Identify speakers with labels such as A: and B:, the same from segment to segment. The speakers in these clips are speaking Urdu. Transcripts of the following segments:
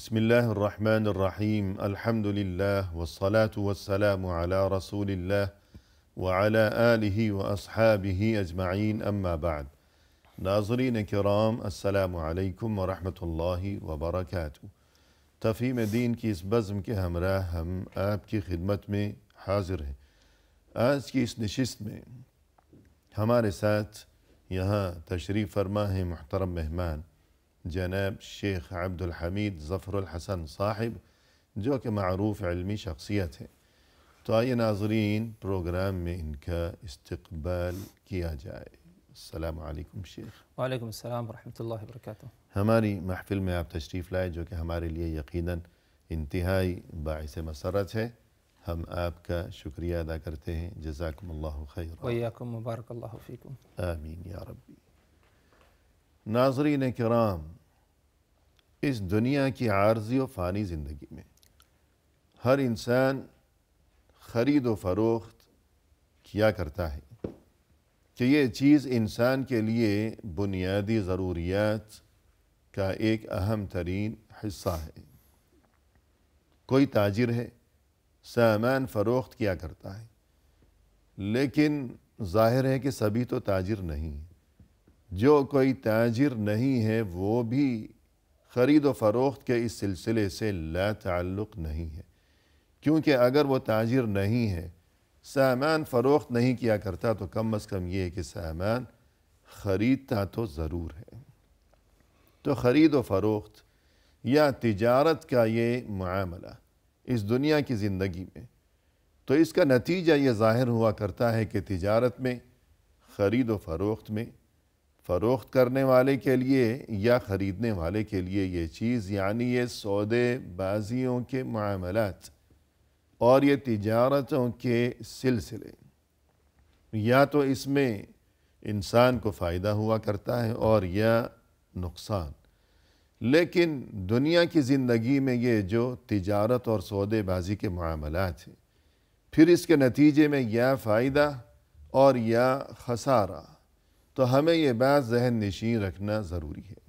A: بسم الله الرحمن الرحيم الحمد لله والصلاة والسلام على رسول الله وعلى آله وأصحابه أجمعين أما بعد ناظرین کرام السلام علیکم ورحمۃ اللہ وبرکاتہ۔ تفہیم دین کی اس بزم کے ہمراہ ہم آپ کی خدمت میں حاضر ہیں۔ آج کی اس نشست میں ہمارے ساتھ یہاں تشریف فرما ہے محترم مہمان جناب شیخ عبدالحمید ظفر الحسن صاحب، جو کہ معروف علمی شخصیت ہے۔ تو آئیے ناظرین پروگرام میں ان کا استقبال کیا جائے۔ السلام علیکم شیخ۔
B: وعلیکم السلام ورحمۃ اللہ وبرکاتہ۔
A: ہماری محفل میں آپ تشریف لائے، جو کہ ہمارے لیے یقیناً انتہائی باعث مسرت ہے۔ ہم آپ کا شکریہ ادا کرتے ہیں، جزاکم اللہ خیر۔
B: وإیاکم مبارک اللہ فیکم۔
A: آمین یا ربی۔ ناظرین کرام، اس دنیا کی عارضی و فانی زندگی میں ہر انسان خرید و فروخت کیا کرتا ہے کہ یہ چیز انسان کے لیے بنیادی ضروریات کا ایک اہم ترین حصہ ہے۔ کوئی تاجر ہے، سامان فروخت کیا کرتا ہے، لیکن ظاہر ہے کہ سبھی تو تاجر نہیں ہیں۔ جو کوئی تاجر نہیں ہے وہ بھی خرید و فروخت کے اس سلسلے سے لا تعلق نہیں ہے، کیونکہ اگر وہ تاجر نہیں ہے، سامان فروخت نہیں کیا کرتا، تو کم از کم یہ کہ سامان خریدتا تو ضرور ہے۔ تو خرید و فروخت یا تجارت کا یہ معاملہ اس دنیا کی زندگی میں، تو اس کا نتیجہ یہ ظاہر ہوا کرتا ہے کہ تجارت میں، خرید و فروخت میں، فروخت کرنے والے کے لیے یا خریدنے والے کے لیے یہ چیز، یعنی یہ سودے بازیوں کے معاملات اور یہ تجارتوں کے سلسلے، یا تو اس میں انسان کو فائدہ ہوا کرتا ہے اور یا نقصان۔ لیکن دنیا کی زندگی میں یہ جو تجارت اور سودے بازی کے معاملات ہیں، پھر اس کے نتیجے میں یا فائدہ اور یا خسارہ، تو ہمیں یہ بات ذہن نشین رکھنا ضروری ہے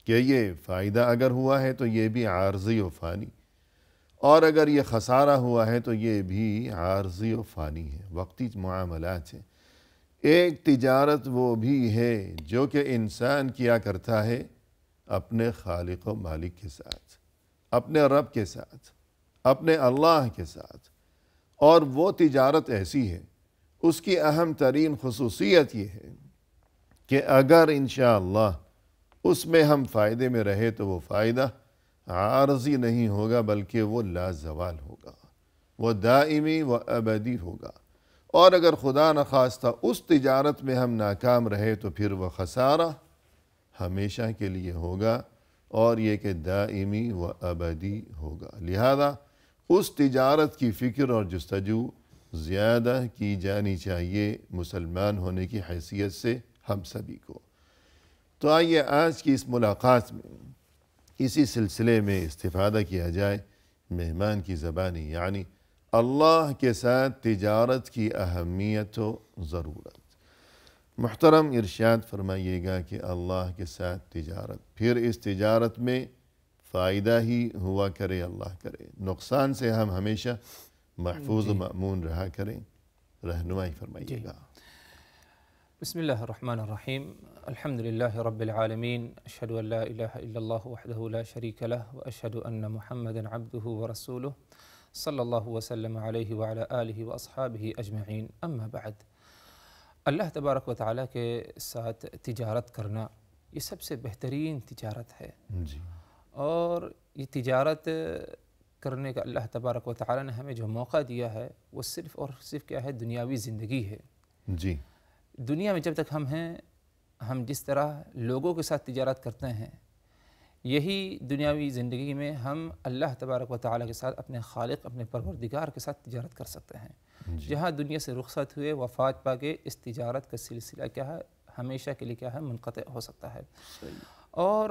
A: کہ یہ فائدہ اگر ہوا ہے تو یہ بھی عارضی و فانی، اور اگر یہ خسارہ ہوا ہے تو یہ بھی عارضی و فانی ہے، وقتی معاملات ہیں۔ ایک تجارت وہ بھی ہے جو کہ انسان کیا کرتا ہے اپنے خالق و مالک کے ساتھ، اپنے رب کے ساتھ، اپنے اللہ کے ساتھ، اور وہ تجارت ایسی ہے، اس کی اہم ترین خصوصیت یہ ہے کہ اگر انشاءاللہ اس میں ہم فائدے میں رہے تو وہ فائدہ عارضی نہیں ہوگا، بلکہ وہ لازوال ہوگا، وہ دائمی و ابدی ہوگا۔ اور اگر خدا نخواستہ اس تجارت میں ہم ناکام رہے تو پھر وہ خسارہ ہمیشہ کے لیے ہوگا، اور یہ کہ دائمی و ابدی ہوگا۔ لہذا اس تجارت کی فکر اور جستجو زیادہ کی جانی چاہیے مسلمان ہونے کی حیثیت سے ہم سبھی کو۔ تو آئیے آج کی اس ملاقات میں اسی سلسلے میں استفادہ کیا جائے مہمان کی زبانی، یعنی اللہ کے ساتھ تجارت کی اہمیت و ضرورت۔ محترم ارشاد فرمائیے گا کہ اللہ کے ساتھ تجارت، پھر اس تجارت میں فائدہ ہی ہوا کرے، اللہ کرے نقصان سے ہم ہمیشہ محفوظ و مأمون رہا کریں۔ رہنمائی فرمائیے گا۔
B: بسم اللہ الرحمن الرحیم۔ الحمدللہ رب العالمین، اشہد ان لا الہ الا اللہ وحدہ لا شریک لہ، واشہد ان محمدا عبدہ ورسولہ، صلی اللہ وسلم علیہ وعلی آلہ واصحابہ اجمعین، اما بعد۔ اللہ تبارک و تعالیٰ کے ساتھ تجارت کرنا یہ سب سے بہترین تجارت ہے،
A: جی،
B: اور یہ تجارت کرنے کا اللہ تبارک و تعالیٰ نے ہمیں جو موقع دیا ہے وہ صرف اور صرف کیا ہے؟ دنیاوی زندگی ہے۔
A: جی،
B: دنیا میں جب تک ہم ہیں، ہم جس طرح لوگوں کے ساتھ تجارت کرتے ہیں، یہی دنیاوی زندگی میں ہم اللہ تبارک و تعالیٰ کے ساتھ، اپنے خالق، اپنے پروردگار کے ساتھ تجارت کر سکتے ہیں۔ جہاں دنیا سے رخصت ہوئے، وفات پا کے، اس تجارت کا سلسلہ کیا ہے؟ ہمیشہ کے لیے کیا ہے؟ منقطع ہو سکتا ہے۔ اور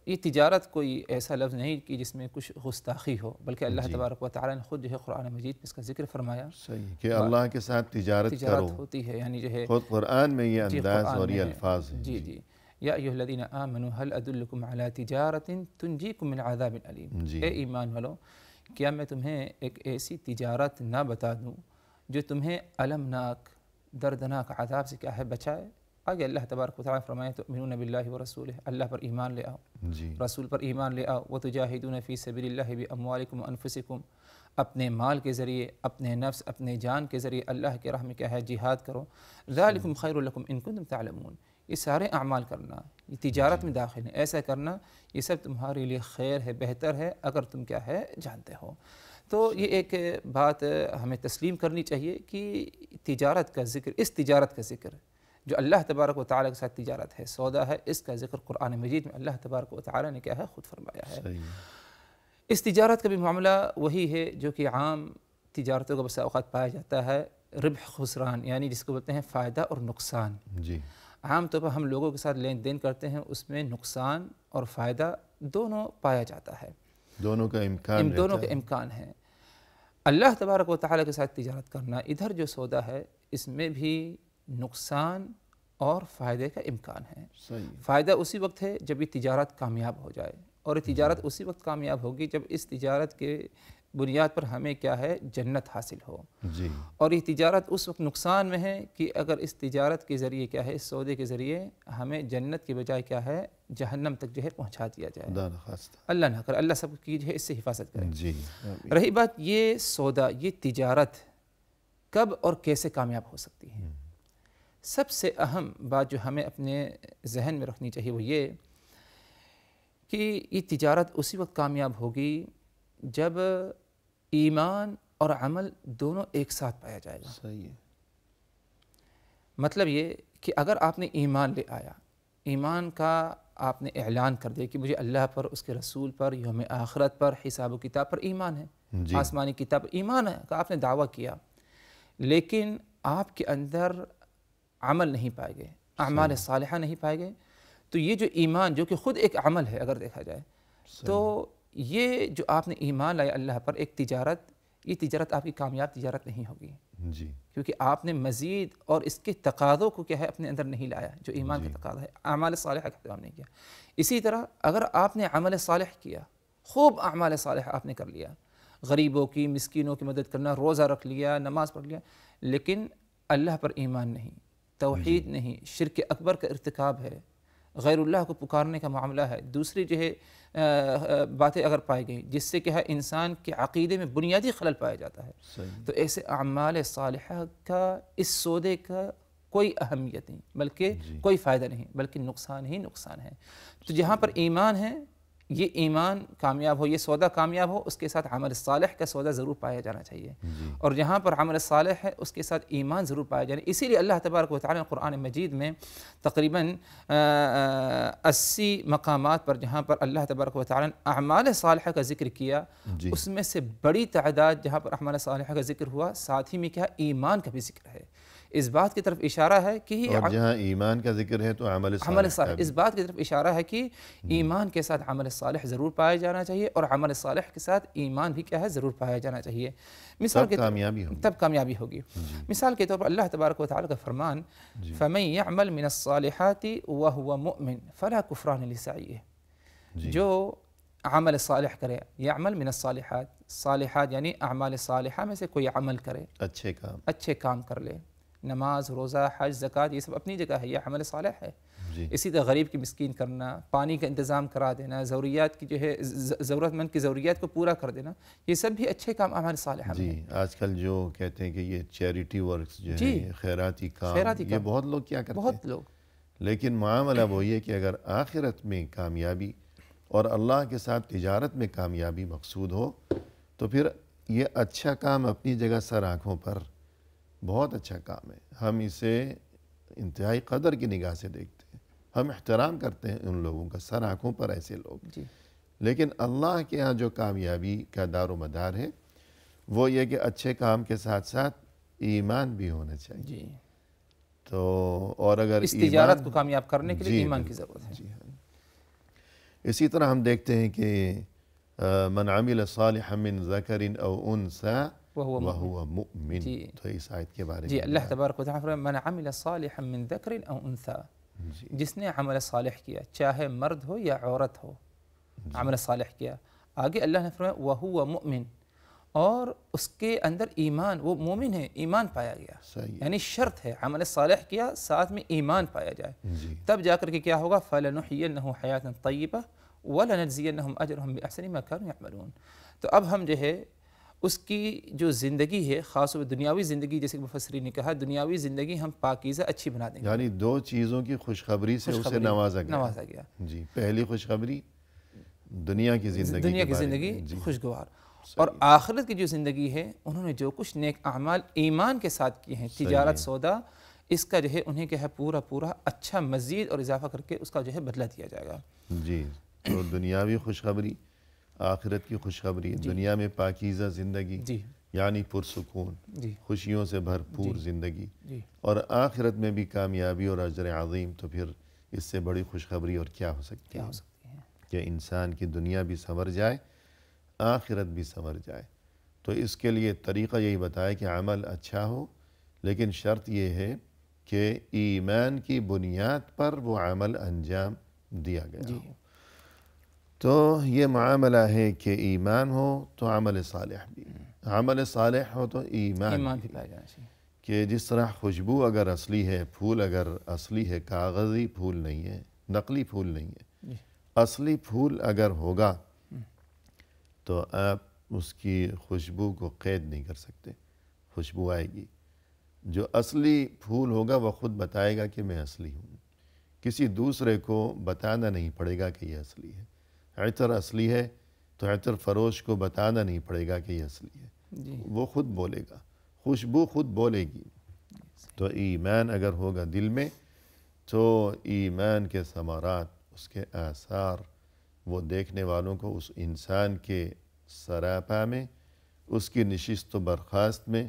B: یہ تجارت کوئی ایسا لفظ نہیں کہ جس میں کچھ گستاخی ہو، بلکہ اللہ تبارک و تعالیٰ نے خود جو ہے قرآن مجید میں اس کا ذکر فرمایا،
A: صحیح، کہ اللہ کے ساتھ تجارت کرو۔
B: ہوتی ہے، یعنی جو ہے
A: خود قرآن میں یہ انداز اور یہ الفاظ ہیں۔
B: جی جی، یا ایھا الذین آمنوا هل ادلکم علی تجارۃ تنجیکم من عذاب علیم،
A: جی
B: اے ایمان والو کیا میں تمہیں ایک ایسی تجارت نہ بتا دوں جو تمہیں المناک دردناک عذاب سے کیا ہے بچائے۔ آگے اللہ تبارک و تعالیٰ فرمائے تؤمنون باللہ ورسولہ، اللہ پر ایمان لے آؤ،
A: جی
B: رسول پر ایمان لے آؤ، وتجاہدون فی سبیل اللہ باموالکم وانفسکم، اپنے مال کے ذریعے، اپنے نفس، اپنے جان کے ذریعے اللہ کے راہ میں کیا ہے جہاد کرو، ذالکم خیر لکم ان کنتم تعلمون، یہ سارے اعمال کرنا، یہ تجارت میں داخل ہے، ایسا کرنا یہ سب تمہارے لیے خیر ہے، بہتر ہے اگر تم کیا ہے جانتے ہو۔ تو یہ ایک بات ہمیں تسلیم کرنی چاہیے کہ تجارت کا ذکر، اس تجارت کا ذکر جو اللہ تبارک و تعالیٰ کے ساتھ تجارت ہے، سودا ہے، اس کا ذکر قرآن مجید میں اللہ تبارک و تعالیٰ نے کیا ہے خود فرمایا ہے۔
A: صحیح
B: اس تجارت کا بھی معاملہ وہی ہے جو کہ عام تجارتوں کا بسا اوقات پایا جاتا ہے، ربح خسران، یعنی جس کو بولتے ہیں فائدہ اور نقصان۔
A: جی
B: عام طور پر ہم لوگوں کے ساتھ لین دین کرتے ہیں، اس میں نقصان اور فائدہ دونوں پایا جاتا ہے،
A: دونوں کا امکان
B: ان دونوں
A: رہتا
B: کا
A: ہے۔
B: امکان ہے۔ اللہ تبارک و تعالیٰ کے ساتھ تجارت کرنا، ادھر جو سودا ہے اس میں بھی نقصان اور فائدے کا امکان ہے۔
A: صحیح
B: فائدہ اسی وقت ہے جب یہ تجارت کامیاب ہو جائے، اور یہ تجارت اسی وقت کامیاب ہوگی جب اس تجارت کے بنیاد پر ہمیں کیا ہے جنت حاصل ہو،
A: جی
B: اور یہ تجارت اس وقت نقصان میں ہے کہ اگر اس تجارت کے ذریعے کیا ہے، اس سودے کے ذریعے ہمیں جنت کے بجائے کیا ہے جہنم تک جو ہے پہنچا دیا جائے۔
A: خدا نخواستہ۔
B: اللہ نہ کرے، اللہ سب کی جو ہے اس سے حفاظت کرے۔
A: جی آمین۔
B: رہی بات یہ سودا، یہ تجارت کب اور کیسے کامیاب ہو سکتی ہے، سب سے اہم بات جو ہمیں اپنے ذہن میں رکھنی چاہیے وہ یہ کہ یہ تجارت اسی وقت کامیاب ہوگی جب ایمان اور عمل دونوں ایک ساتھ پایا جائے گا۔
A: صحیح ہے۔
B: مطلب یہ کہ اگر آپ نے ایمان لے آیا، ایمان کا آپ نے اعلان کر دیا کہ مجھے اللہ پر، اس کے رسول پر، یوم آخرت پر، حساب و کتاب پر ایمان ہے،
A: جی
B: آسمانی کتاب پر ایمان ہے کہ آپ نے دعویٰ کیا، لیکن آپ کے اندر عمل نہیں پائے گئے، اعمال صالحہ نہیں پائے گئے، تو یہ جو ایمان جو کہ خود ایک عمل ہے اگر دیکھا جائے، تو یہ جو آپ نے ایمان لایا اللہ پر، ایک تجارت، یہ تجارت آپ کی کامیاب تجارت نہیں ہوگی،
A: جی
B: کیونکہ آپ نے مزید اور اس کے تقاضوں کو کیا ہے اپنے اندر نہیں لایا، جو ایمان کا تقاضا ہے، اعمال صالحہ کا اہتمام نہیں کیا۔ اسی طرح اگر آپ نے عمل صالح کیا، خوب اعمال صالحہ آپ نے کر لیا، غریبوں کی، مسکینوں کی مدد کرنا، روزہ رکھ لیا، نماز پڑھ لیا، لیکن اللہ پر ایمان نہیں، توحید نہیں، شرک اکبر کا ارتکاب ہے، غیر اللہ کو پکارنے کا معاملہ ہے، دوسری جو ہے باتیں اگر پائی گئیں جس سے کیا ہے انسان کے عقیدے میں بنیادی خلل پایا جاتا ہے،
A: صحیح
B: تو ایسے اعمال صالحہ کا اس سودے کا کوئی اہمیت نہیں، بلکہ کوئی فائدہ نہیں، بلکہ نقصان ہی نقصان ہے۔ تو جہاں پر ایمان ہے، یہ ایمان کامیاب ہو، یہ سودا کامیاب ہو، اس کے ساتھ عمل صالح کا سودا ضرور پایا جانا چاہیے، اور جہاں پر عمل صالح ہے اس کے ساتھ ایمان ضرور پایا جانا۔ اسی لیے اللہ تبارک و تعالیٰ نے قرآن مجید میں تقریباً 80 مقامات پر جہاں پر اللہ تبارک و تعالیٰ نے اعمال صالحہ کا ذکر کیا، اس میں سے بڑی تعداد جہاں پر اعمال صالحہ کا ذکر ہوا، ساتھ ہی میں کیا ایمان کا بھی ذکر ہے، اس بات کی طرف اشارہ ہے کہ
A: اور جہاں ایمان کا ذکر ہے تو عمل
B: صالح، اس بات کی طرف اشارہ ہے کہ ایمان کے ساتھ عمل صالح ضرور پایا جانا چاہیے، اور عمل صالح کے ساتھ ایمان بھی کیا ہے ضرور پایا جانا چاہیے، مثال کے تب کامیابی ہوگی۔ مثال کے طور پر اللہ تبارک و تعالیٰ کا فرمان فَمَن يَعْمَلْ مِنَ الصَّالِحَاتِ وَهُوَ مُؤْمِنٌ فَلَا كُفْرَانَ لِسَعْيِهِ، جو عمل صالح کرے، یعمل من الصالحات، صالحات یعنی اعمال صالحہ میں سے کوئی عمل کرے، اچھے کام کر لے، نماز، روزہ، حج، زکوٰۃ، یہ سب اپنی جگہ ہے، یہ عمل صالح ہے۔ اسی طرح غریب کی مسکین کرنا، پانی کا انتظام کرا دینا، ضروریات کی جو ہے ضرورت مند کی ضروریات کو پورا کر دینا، یہ سب بھی اچھے کام اعمال صالحہ میں ہیں۔
A: آج کل جو کہتے ہیں کہ یہ چیریٹی ورکس جو ہے، خیراتی کام، یہ بہت لوگ کیا کرتے ہیں،
B: بہت لوگ،
A: لیکن معاملہ وہ یہ کہ اگر آخرت میں کامیابی اور اللہ کے ساتھ تجارت میں کامیابی مقصود ہو تو پھر یہ اچھا کام اپنی جگہ سر آنکھوں پر بہت اچھا کام ہے، ہم اسے انتہائی قدر کی نگاہ سے دیکھتے ہیں، ہم احترام کرتے ہیں ان لوگوں کا، سر آنکھوں پر ایسے لوگ، لیکن اللہ کے ہاں جو کامیابی کا دار و مدار ہے وہ یہ کہ اچھے کام کے ساتھ ساتھ ایمان بھی ہونا چاہیے۔ تو اور اگر
B: اس تجارت کو کامیاب کرنے کے لیے ایمان کی ضرورت ہے۔
A: اسی طرح ہم دیکھتے ہیں کہ من عمل صالحا من ذکر او انثى وهو مؤمن، تو اس آیت کے بارے میں
B: اللہ تبارک و تعالیٰ فرمایا من عمل صالحا من ذکر او انثى،
A: جی
B: جس نے عمل صالح کیا، چاہے مرد ہو یا عورت ہو، عمل صالح کیا، آگے اللہ نے فرمایا وَهُوَ مُؤْمِن، اور اس کے اندر ایمان، وہ مومن ہے، ایمان پایا گیا،
A: صحیح ہے۔
B: یعنی شرط ہے عمل صالح کیا ساتھ میں ایمان پایا جائے،
A: جی
B: تب جا کر کے کیا ہوگا فَلَنُحْيِيَنَّهُ حَيَاةً طَيِّبَةً وَلَنَجْزِيَنَّهُمْ أَجْرَهُمْ بِأَحْسَنِ مَا كَانُوا يَعْمَلُونَ۔ تو اب ہم جو ہے اس کی جو زندگی ہے، خاص طور پہ دنیاوی زندگی، جیسے کہ مفسرین نے کہا دنیاوی زندگی ہم پاکیزہ اچھی بنا دیں گے،
A: یعنی دو چیزوں کی خوشخبری سے اسے
B: خوشخبری
A: نوازا گیا۔
B: نوازا گیا،
A: جی، پہلی خوشخبری دنیا کی زندگی
B: دنیا
A: کے
B: کی
A: بارے
B: زندگی
A: میں۔ جی
B: خوشگوار، اور
A: صحیح،
B: آخرت کی جو زندگی ہے انہوں نے جو کچھ نیک اعمال ایمان کے ساتھ کیے ہیں،
A: صحیح
B: تجارت
A: ہے۔
B: سودا، اس کا جو ہے انہیں کیا ہے پورا پورا اچھا مزید اور اضافہ کر کے اس کا جو ہے بدلہ دیا جائے گا۔
A: جی، تو دنیاوی خوشخبری، آخرت کی خوشخبری،
B: جی
A: دنیا میں پاکیزہ زندگی
B: جی
A: یعنی پرسکون،
B: جی
A: خوشیوں سے بھرپور
B: جی
A: زندگی،
B: جی
A: اور آخرت میں بھی کامیابی اور اجر عظیم، تو پھر اس سے بڑی خوشخبری اور کیا ہو سکتی
B: کیا
A: ہے
B: ہو سکتی ہے؟
A: کہ انسان کی دنیا بھی سنور جائے، آخرت بھی سنور جائے۔ تو اس کے لیے طریقہ یہی بتایا کہ عمل اچھا ہو، لیکن شرط یہ ہے کہ ایمان کی بنیاد پر وہ عمل انجام دیا گیا
B: جی
A: ہو۔ تو یہ معاملہ ہے کہ ایمان ہو تو عمل صالح بھی، عمل صالح ہو تو ایمان
B: ایمان
A: بھی،
B: بھی پایا جانا چاہیے۔
A: کہ جس طرح خوشبو اگر اصلی ہے، پھول اگر اصلی ہے، کاغذی پھول نہیں ہے، نقلی پھول نہیں ہے،
B: جی
A: اصلی پھول اگر ہوگا تو آپ اس کی خوشبو کو قید نہیں کر سکتے، خوشبو آئے گی۔ جو اصلی پھول ہوگا وہ خود بتائے گا کہ میں اصلی ہوں، کسی دوسرے کو بتانا نہیں پڑے گا کہ یہ اصلی ہے۔ عطر اصلی ہے تو عطر فروش کو بتانا نہیں پڑے گا کہ یہ اصلی ہے،
B: جی
A: وہ خود بولے گا، خوشبو خود بولے گی۔ تو ایمان اگر ہوگا دل میں تو ایمان کے ثمرات، اس کے آثار، وہ دیکھنے والوں کو اس انسان کے سراپا میں، اس کی نشست و برخاست میں،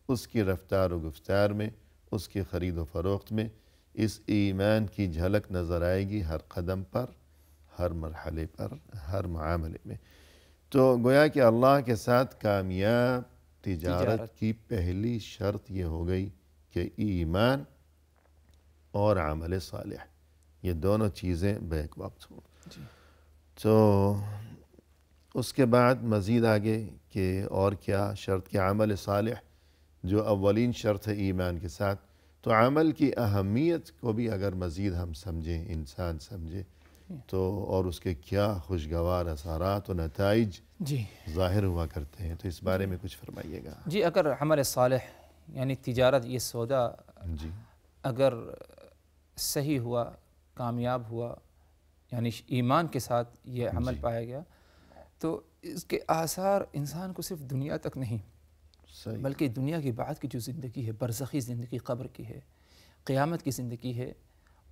A: اس کی رفتار و گفتار میں، اس کی خرید و فروخت میں اس ایمان کی جھلک نظر آئے گی، ہر قدم پر، ہر مرحلے پر، ہر معاملے میں۔ تو گویا کہ اللہ کے ساتھ کامیاب تجارت کی پہلی شرط یہ ہو گئی کہ ایمان اور عمل صالح، یہ دونوں چیزیں بیک وقت ہوں۔
B: جی
A: تو اس کے بعد مزید آگے کہ اور کیا شرط، کہ عمل صالح جو اولین شرط ہے ایمان کے ساتھ، تو عمل کی اہمیت کو بھی اگر مزید ہم سمجھیں، انسان سمجھے تو، اور اس کے کیا خوشگوار اثرات و نتائج
B: جی
A: ظاہر ہوا کرتے ہیں، تو اس بارے میں کچھ فرمائیے گا۔
B: جی اگر عمل صالح یعنی تجارت، یہ سودا
A: جی
B: اگر صحیح ہوا، کامیاب ہوا، یعنی ایمان کے ساتھ یہ عمل
A: جی
B: پایا گیا، تو اس کے آثار انسان کو صرف دنیا تک نہیں
A: صحیح،
B: بلکہ دنیا کے بعد کی جو زندگی ہے، برزخی زندگی، قبر کی ہے، قیامت کی زندگی ہے،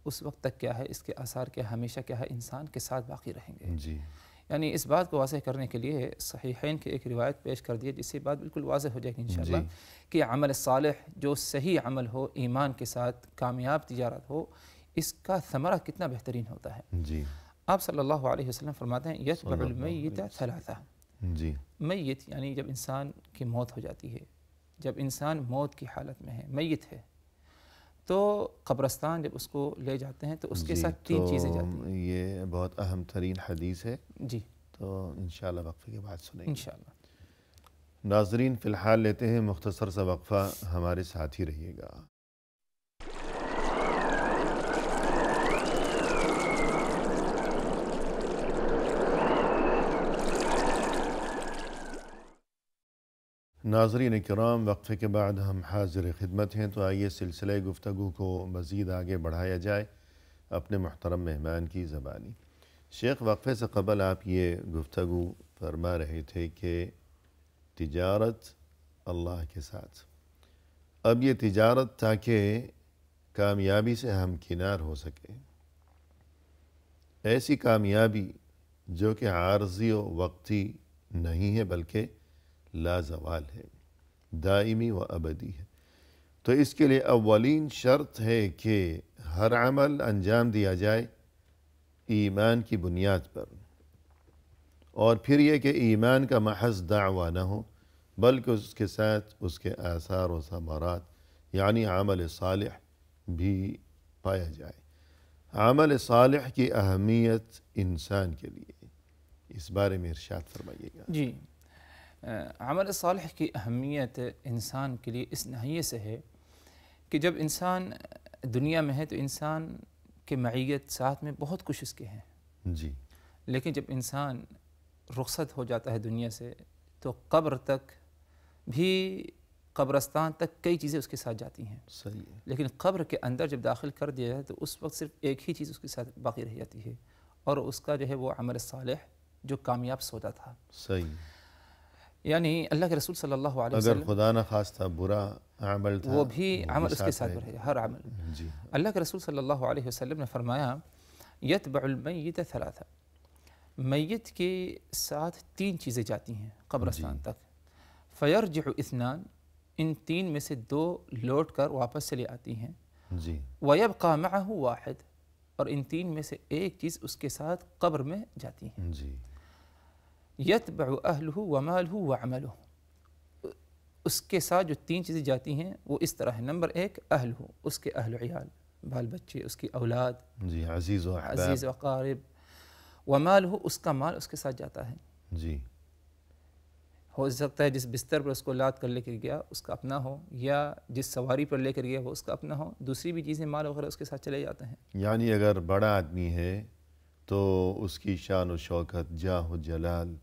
B: اس وقت تک کیا ہے، اس کے آثار کیا ہمیشہ کیا ہے انسان کے ساتھ باقی رہیں گے۔
A: جی
B: یعنی اس بات کو واضح کرنے کے لیے صحیحین کی ایک روایت پیش کر دی، جس سے بات بالکل واضح ہو جائے گی انشاءاللہ،
A: جی
B: کہ عمل صالح جو صحیح عمل ہو، ایمان کے ساتھ کامیاب تجارت ہو، اس کا ثمرہ کتنا بہترین ہوتا ہے۔
A: جی
B: آپ صلی اللہ علیہ وسلم فرماتے ہیں یتبع
A: صلی اللہ
B: المیت
A: علیہ
B: ثلاثہ،
A: جی
B: میت یعنی جب انسان کی موت ہو جاتی ہے، جب انسان موت کی حالت میں ہے، میت ہے، تو قبرستان جب اس کو لے جاتے ہیں تو اس کے
A: جی،
B: ساتھ
A: تو
B: 3 چیزیں جاتی ہیں۔
A: یہ بہت اہم ترین حدیث ہے،
B: جی
A: تو انشاءاللہ وقفے کے بعد سنیں گے۔
B: انشاءاللہ۔
A: ناظرین فی الحال لیتے ہیں مختصر سا وقفہ، ہمارے ساتھ ہی رہیے گا۔ ناظرین کرام، وقفے کے بعد ہم حاضر خدمت ہیں، تو آئیے سلسلہ گفتگو کو مزید آگے بڑھایا جائے اپنے محترم مہمان کی زبانی۔ شیخ، وقفے سے قبل آپ یہ گفتگو فرما رہے تھے کہ تجارت اللہ کے ساتھ، اب یہ تجارت تاکہ کامیابی سے ہمکنار ہو سکے، ایسی کامیابی جو کہ عارضی و وقتی نہیں ہے بلکہ لازوال ہے، دائمی و ابدی ہے، تو اس کے لیے اولین شرط ہے کہ ہر عمل انجام دیا جائے ایمان کی بنیاد پر، اور پھر یہ کہ ایمان کا محض دعویٰ نہ ہو بلکہ اس کے ساتھ اس کے آثار و ثمرات یعنی عمل صالح بھی پایا جائے۔ عمل صالح کی اہمیت انسان کے لیے، اس بارے میں ارشاد فرمائیے گا۔
B: جی، عمل صالح کی اہمیت انسان کے لیے اس ناحیے سے ہے کہ جب انسان دنیا میں ہے تو انسان کے معیت ساتھ میں بہت کچھ اس کے ہیں،
A: جی،
B: لیکن جب انسان رخصت ہو جاتا ہے دنیا سے تو قبر تک بھی، قبرستان تک کئی چیزیں اس کے ساتھ جاتی ہیں،
A: صحیح ہے،
B: لیکن قبر کے اندر جب داخل کر دیا جائے تو اس وقت صرف ایک ہی چیز اس کے ساتھ باقی رہ جاتی ہے، اور اس کا جو ہے وہ عمل صالح جو کامیاب سودا تھا۔
A: صحیح۔
B: یعنی اللہ کے رسول صلی اللہ علیہ
A: اگر
B: وسلم
A: خدا نہ خواستہ برا عمل تھا
B: وہ بھی عمل اس کے ساتھ
A: رہے
B: رہے گا، ہر عمل۔
A: گا۔ جی،
B: اللہ کے رسول صلی اللہ علیہ وسلم نے فرمایا یتبع المیت ثلاثہ، میت کے ساتھ تین چیزیں جاتی ہیں قبرستان تک، فیرجع اثنان، ان تین میں سے دو لوٹ کر واپس چلی آتی ہیں،
A: جی،
B: ویبقى معه واحد، اور ان تین میں سے ایک چیز اس کے ساتھ قبر میں جاتی ہیں،
A: جی،
B: یتبع اہلہ ومالہ وعملہ، اس کے ساتھ جو تین چیزیں جاتی ہیں وہ اس طرح ہے۔ نمبر ایک اہلہ، اس کے اہل و عیال، بال بچے، اس کی اولاد،
A: جی، عزیز و احباب،
B: عزیز و اقارب، ومالہ، اس کا مال اس کے ساتھ جاتا ہے،
A: جی،
B: ہو سکتا ہے جس بستر پر اس کو لاد کر لے کر گیا اس کا اپنا ہو، یا جس سواری پر لے کر گیا وہ اس کا اپنا ہو، دوسری بھی چیزیں مال وغیرہ اس کے ساتھ چلے جاتے ہیں۔
A: یعنی اگر بڑا آدمی ہے تو اس کی شان و شوکت، جاہ و جلال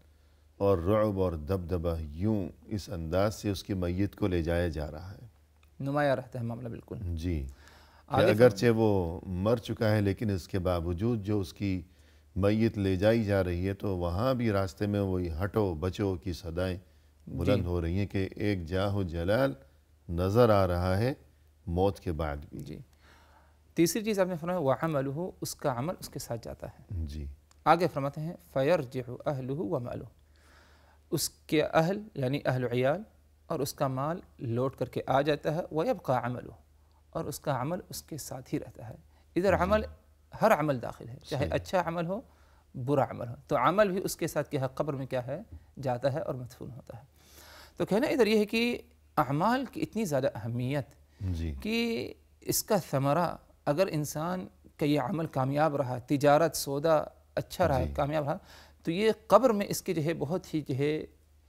A: اور رعب اور دبدبہ یوں اس انداز سے اس کی میت کو لے جایا جا رہا ہے،
B: نمایاں رہتا ہے معاملہ بالکل۔
A: جی، کہ
B: آگے
A: اگرچہ وہ مر چکا ہے لیکن اس کے باوجود جو اس کی میت لے جائی جا رہی ہے تو وہاں بھی راستے میں وہی ہٹو بچو کی صدائیں بلند ہو رہی ہیں کہ ایک جاہ و جلال نظر آ رہا ہے موت کے بعد بھی۔
B: جی، تیسری چیز آپ نے فرمایا وعملہ، اس کا عمل اس کے ساتھ جاتا ہے۔
A: جی،
B: آگے فرماتے ہیں فیرجع اہلہ ومالہ، اس کے اہل یعنی اہل و عیال اور اس کا مال لوٹ کر کے آ جاتا ہے، ویبقى عملہ، اور اس کا عمل اس کے ساتھ ہی رہتا ہے۔ ادھر عمل، ہر عمل داخل ہے، چاہے اچھا عمل ہو برا عمل ہو، تو عمل بھی اس کے ساتھ کیا ہے، قبر میں کیا ہے، جاتا ہے اور مدفون ہوتا ہے۔ تو کہنا ادھر یہ ہے کہ اعمال کی اتنی زیادہ اہمیت
A: جی،
B: کہ اس کا ثمرہ، اگر انسان کا یہ عمل کامیاب رہا، تجارت سودا اچھا رہا، کامیاب رہا، تو یہ قبر میں اس کے جو ہے بہت ہی جو ہے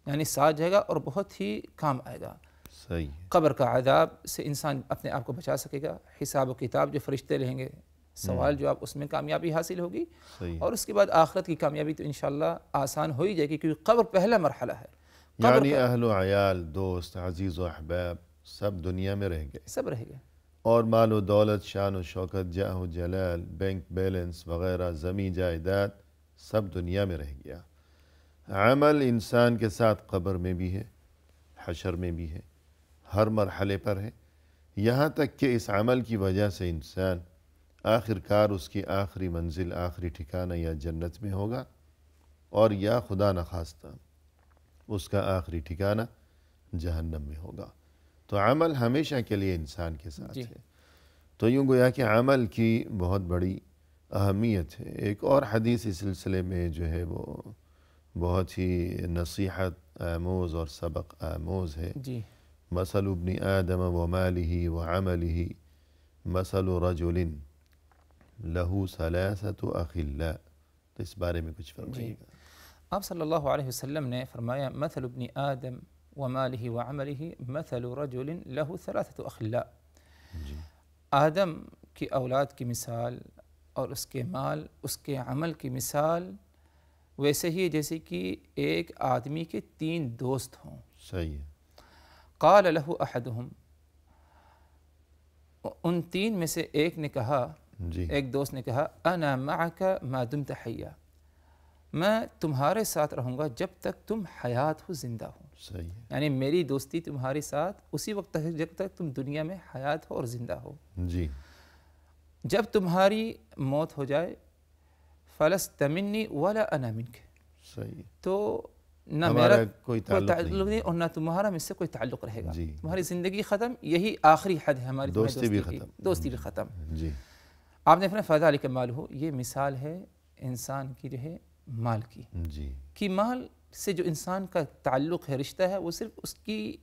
B: یعنی ساتھ جائے گا اور بہت ہی کام آئے گا۔
A: صحیح ہے،
B: قبر کا عذاب سے انسان اپنے آپ کو بچا سکے گا، حساب و کتاب جو فرشتے رہیں گے، سوال جواب، اس میں کامیابی حاصل ہوگی،
A: صحیح،
B: اور اس کے بعد آخرت کی کامیابی تو انشاءاللہ آسان ہو ہی جائے گی، کیونکہ قبر پہلا مرحلہ ہے۔
A: یعنی اہل و عیال، دوست، عزیز و احباب سب دنیا میں رہ گئے،
B: سب رہے گا،
A: اور مال و دولت، شان و شوکت، جاہ و جلال، بینک بیلنس وغیرہ، زمین جائیداد سب دنیا میں رہ گیا۔ عمل انسان کے ساتھ قبر میں بھی ہے، حشر میں بھی ہے، ہر مرحلے پر ہے، یہاں تک کہ اس عمل کی وجہ سے انسان آخر کار اس کی آخری منزل، آخری ٹھکانہ یا جنت میں ہوگا، اور یا خدا نخواستہ اس کا آخری ٹھکانہ جہنم میں ہوگا۔ تو عمل ہمیشہ کے لیے انسان کے ساتھ ہے۔ تو یوں گویا کہ عمل کی بہت بڑی اہمیت ہے۔ ایک اور حدیث اس سلسلے میں جو ہے وہ بہت ہی نصیحت آموز اور سبق آموز ہے۔
B: جی،
A: مثل ابن آدم ومالہ وعملہ مثل رجل لہو ثلاثۃ اخلاء، تو اس بارے میں کچھ فرمائیے گا۔
B: آپ صلی اللہ علیہ وسلم نے فرمایا مثل ابن آدم ومالہ وعملہ مثل رجل لہ ثلاثۃ اخلاء، آدم کی اولاد کی مثال اور اس کے مال، اس کے عمل کی مثال ویسے ہی جیسے کہ ایک آدمی کے تین دوست ہوں۔
A: صحیح ہے،
B: قال لہ احدہم، ان تین میں سے ایک نے کہا،
A: جی،
B: ایک دوست نے کہا انا معک ما دمت حیا، میں تمہارے ساتھ رہوں گا جب تک تم حیات ہو، زندہ ہو،
A: صحیح ہے،
B: یعنی میری دوستی تمہارے ساتھ اسی وقت تک جب تک تم دنیا میں حیات ہو اور زندہ ہو،
A: جی،
B: جب تمہاری موت ہو جائے فلست منی ولا انا منک،
A: صحیح ہے،
B: تو نہ
A: ہمارا
B: میرا
A: کوئی
B: کوئی
A: تعلق
B: تعلق نہیں اور نہ تمہارا مجھ سے کوئی تعلق رہے گا،
A: جی،
B: تمہاری زندگی ختم، یہی آخری حد ہے ہماری تمہاری
A: دوستی بھی
B: کی،
A: ختم،
B: دوستی بھی ختم۔
A: جی،
B: آپ نے فرمایا فذلک مالہ، یہ مثال ہے انسان کی جو ہے مال کی،
A: جی،
B: کہ مال سے جو انسان کا تعلق ہے، رشتہ ہے، وہ صرف اس کی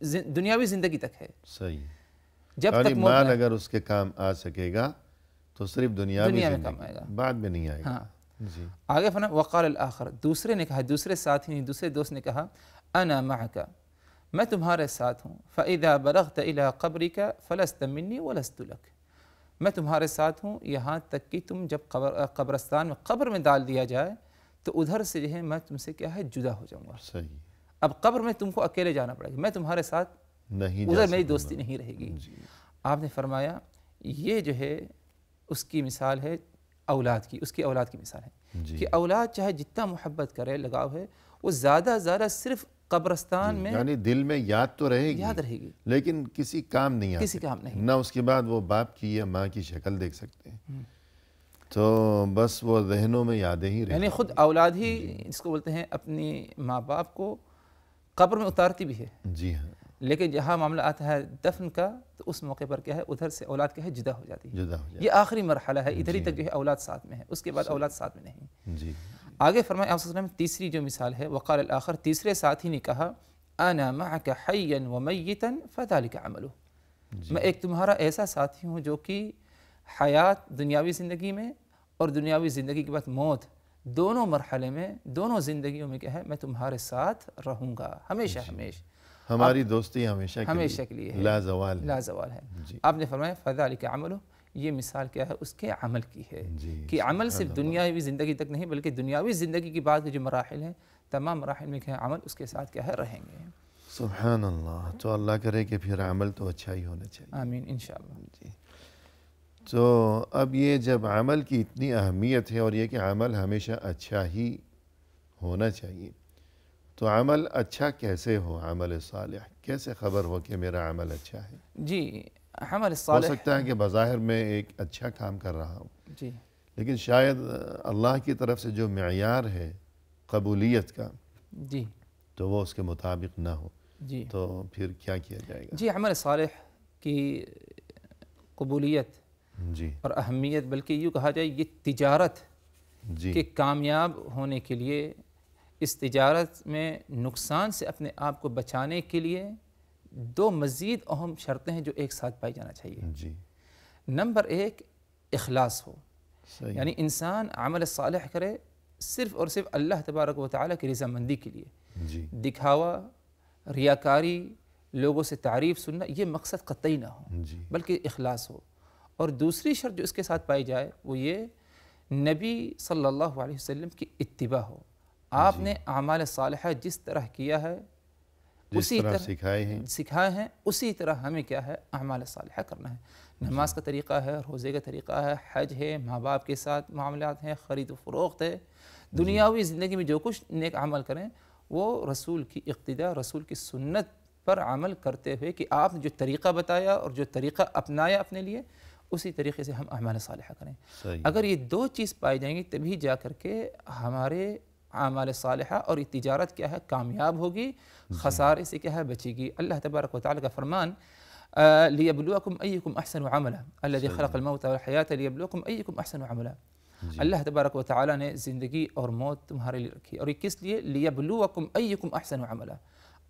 B: دنیاوی زندگی تک ہے،
A: صحیح،
B: جب
A: یعنی
B: تک موت
A: مال
B: نہ،
A: اگر اس کے کام آ سکے گا تو صرف دنیا
B: میں
A: زندگی
B: کام آئے گا،
A: بعد میں نہیں آئے گا.
B: ہاں.
A: جی
B: آگے فرمایا وقال الآخر، دوسرے نے کہا، دوسرے ساتھی نے، دوسرے دوست نے کہا انا معک، میں تمہارے ساتھ ہوں. فاذا بلغت الى قبرك فلست مني ولست لك، میں تمہارے ساتھ ہوں یہاں تک کہ تم جب قبرستان میں قبر میں ڈال دیا جائے تو ادھر سے جو ہے میں تم سے کیا ہے جدا ہو جاؤں گا.
A: صحیح.
B: اب قبر میں تم کو اکیلے جانا پڑے گا، میں تمہارے ساتھ
A: نہیں
B: ادھر
A: جا
B: میری
A: سکوں
B: دوستی
A: گا.
B: نہیں رہے گی.
A: جی
B: آپ نے فرمایا یہ جو ہے اس کی مثال ہے اولاد کی، اس کی اولاد کی مثال ہے
A: جی
B: کہ اولاد چاہے جتنا محبت کرے، لگاؤ ہے، وہ زیادہ زیادہ صرف قبرستان میں
A: یعنی دل میں یاد تو رہے گی،
B: یاد رہے گی،
A: لیکن کسی کام نہیں آ
B: کسی
A: سکتی.
B: کام نہیں.
A: نہ اس کے بعد وہ باپ کی یا ماں کی شکل دیکھ سکتے ہیں، تو بس وہ ذہنوں میں یادیں ہی
B: یعنی
A: رہتی.
B: خود اولاد ہی اس کو بولتے ہیں اپنی ماں باپ کو قبر میں اتارتی بھی ہے،
A: جی ہاں،
B: لیکن جہاں معاملہ آتا ہے دفن کا تو اس موقع پر کیا ہے ادھر سے اولاد کیا ہے جدا ہو جاتی ہے.
A: جدا ہو جائے.
B: یہ آخری مرحلہ ہے، ادھر ہی تک جو ہے اولاد ساتھ میں ہے، اس کے بعد اولاد ساتھ میں نہیں.
A: جی
B: آگے فرمائے آپ صلی اللہ علیہ وسلم تیسری جو مثال ہے وقال الآخر، تیسرے ساتھی نے کہا انا معک حیا ومیتا فذلک عملہ، میں ایک تمہارا ایسا ساتھی ہوں جو کہ حیات دنیاوی زندگی میں اور دنیاوی زندگی کے بعد موت دونوں مرحلے میں، دونوں زندگیوں میں کیا ہے میں تمہارے ساتھ رہوں گا ہمیشہ. ہمیشہ
A: ہماری دوستی ہمیشہ
B: ہمیشہ کے لیے ہے،
A: لا زوال ہے.
B: لا زوال ہے.
A: جی
B: آپ نے فرمایا فذلک عملہ، یہ مثال کیا ہے اس کے عمل کی ہے
A: جی
B: کہ عمل صرف دنیاوی زندگی تک نہیں بلکہ دنیاوی زندگی کی بعد کے جو مراحل ہیں تمام مراحل میں کیا ہے عمل اس کے ساتھ کیا ہے رہیں گے.
A: سبحان اللہ. تو اللہ کرے کہ پھر عمل تو اچھا ہی ہونا چاہیے.
B: آمین انشاءاللہ.
A: جی تو اب یہ جب عمل کی اتنی اہمیت ہے اور یہ کہ عمل ہمیشہ اچھا ہی ہونا چاہیے، تو عمل اچھا کیسے ہو؟ عمل صالح کیسے خبر ہو کہ میرا عمل اچھا ہے؟
B: جی عمل
A: ہو
B: صالح،
A: سکتا ہے کہ بظاہر میں ایک اچھا کام کر رہا ہوں،
B: جی
A: لیکن شاید اللہ کی طرف سے جو معیار ہے قبولیت کا
B: جی
A: تو وہ اس کے مطابق نہ ہو،
B: جی
A: تو پھر کیا کیا جائے گا؟
B: جی عمل صالح کی قبولیت
A: جی
B: اور اہمیت، بلکہ یوں کہا جائے یہ تجارت
A: جی
B: کہ کامیاب ہونے کے لیے، اس تجارت میں نقصان سے اپنے آپ کو بچانے کے لیے دو مزید اہم شرطیں ہیں جو ایک ساتھ پائی جانا چاہیے.
A: جی
B: نمبر ایک اخلاص ہو،
A: صحیح.
B: یعنی انسان عمل صالح کرے صرف اور صرف اللہ تبارک و تعالیٰ کی رضامندی کے لیے.
A: جی
B: دکھاوا، ریاکاری، لوگوں سے تعریف سننا یہ مقصد قطعی نہ ہو،
A: جی
B: بلکہ اخلاص ہو. اور دوسری شرط جو اس کے ساتھ پائی جائے وہ یہ نبی صلی اللہ علیہ وسلم کی اتباع ہو. آپ نے اعمال صالحہ جس طرح کیا ہے،
A: جس
B: اسی
A: طرح
B: طرح سکھائے ہیں، اسی طرح ہمیں کیا ہے اعمال صالحہ کرنا ہے. نماز کا طریقہ ہے، روزے کا طریقہ ہے، حج ہے، ماں باپ کے ساتھ معاملات ہیں، خرید و فروخت ہے، دنیاوی زندگی میں جو کچھ نیک عمل کریں وہ رسول کی اقتداء، رسول کی سنت پر عمل کرتے ہوئے کہ آپ نے جو طریقہ بتایا اور جو طریقہ اپنایا اپنے لیے اسی طریقے سے ہم اعمال صالحہ کریں.
A: صحیح.
B: اگر یہ دو چیز پائی جائیں گی تبھی جا کر کے ہمارے اعمال صالحہ اور یہ تجارت کیا ہے کامیاب ہوگی، خسارے سے کیا ہے بچے گی. اللہ تبارک و تعالیٰ کا فرمان لیبلوکم ایکم احسن عملا الذی خلق الموت والحیات لیبلوکم ایکم احسن عملا. اللہ تبارک و تعالیٰ نے زندگی اور موت تمہارے لیے رکھی، اور یہ کس لیے؟ لیبلوکم ایکم احسن عملا،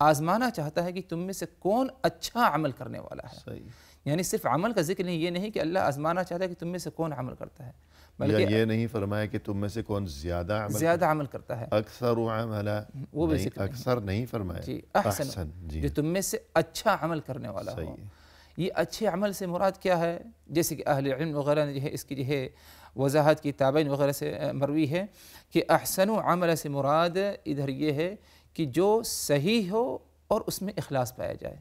B: آزمانا چاہتا ہے کہ تم میں سے کون اچھا عمل کرنے والا ہے.
A: صحیح.
B: یعنی صرف عمل کا ذکر نہیں، یہ نہیں کہ اللہ آزمانا چاہتا ہے کہ تم میں سے کون عمل کرتا ہے،
A: یا
B: بلکہ
A: یہ نہیں فرمایا کہ تم میں سے کون زیادہ
B: عمل کرتا ہے.
A: اکثر عملا،
B: وہ بھی
A: نہیں،
B: ذکر نہیں.
A: اکثر نہیں فرمایا.
B: جی احسن،
A: جی
B: جو تم میں سے اچھا عمل کرنے والا ہو.
A: صحیح.
B: یہ اچھے عمل سے مراد کیا ہے؟ جیسے کہ اہل علم وغیرہ نے جو ہے اس کی جو ہے وضاحت کی تابعین وغیرہ سے مروی ہے کہ احسن عمل سے مراد ادھر یہ ہے کہ جو صحیح ہو اور اس میں اخلاص پایا جائے.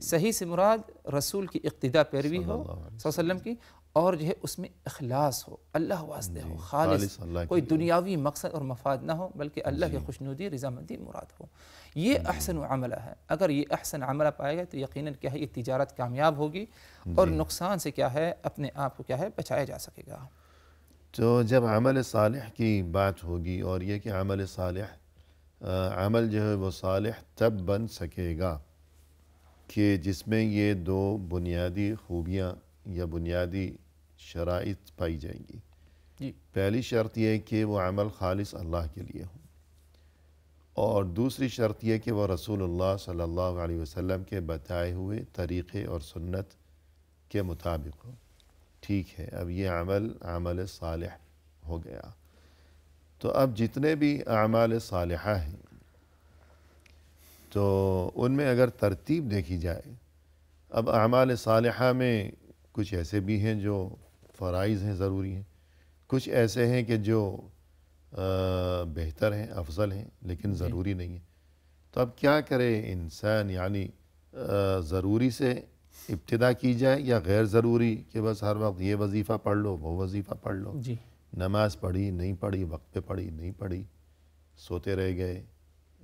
B: صحیح سے مراد رسول کی اقتداء پیروی ہو صلی اللہ علیہ وسلم کی، اور جو ہے اس میں اخلاص ہو، اللہ واسطے ہو، خالص، کوئی دنیاوی مقصد اور مفاد نہ ہو بلکہ اللہ کی خوشنودی رضامندی مراد ہو. یہ احسن عملہ ہے. اگر یہ احسن عملہ پائے گا تو یقیناً کیا ہے یہ تجارت کامیاب ہوگی اور نقصان سے کیا ہے اپنے آپ کو کیا ہے بچایا جا سکے گا.
A: تو جب عمل صالح کی بات ہوگی، اور یہ کہ عمل صالح، عمل جو ہے وہ صالح تب بن سکے گا کہ جس میں یہ دو بنیادی خوبیاں یا بنیادی شرائط پائی جائیں گی.
B: جی
A: پہلی شرط یہ کہ وہ عمل خالص اللہ کے لیے ہو، اور دوسری شرط یہ کہ وہ رسول اللہ صلی اللہ علیہ وسلم کے بتائے ہوئے طریقے اور سنت کے مطابق ہو. ٹھیک ہے، اب یہ عمل صالح ہو گیا. تو اب جتنے بھی اعمال صالحہ ہیں تو ان میں اگر ترتیب دیکھی جائے، اب اعمال صالحہ میں کچھ ایسے بھی ہیں جو فرائض ہیں، ضروری ہیں، کچھ ایسے ہیں کہ جو بہتر ہیں، افضل ہیں، لیکن ضروری نہیں ہیں. تو اب کیا کرے انسان؟ یعنی ضروری سے ابتدا کی جائے یا غیر ضروری کہ بس ہر وقت یہ وظیفہ پڑھ لو، وہ وظیفہ پڑھ لو،
B: جی
A: نماز پڑھی نہیں پڑھی، وقت پہ پڑھی نہیں پڑھی، سوتے رہ گئے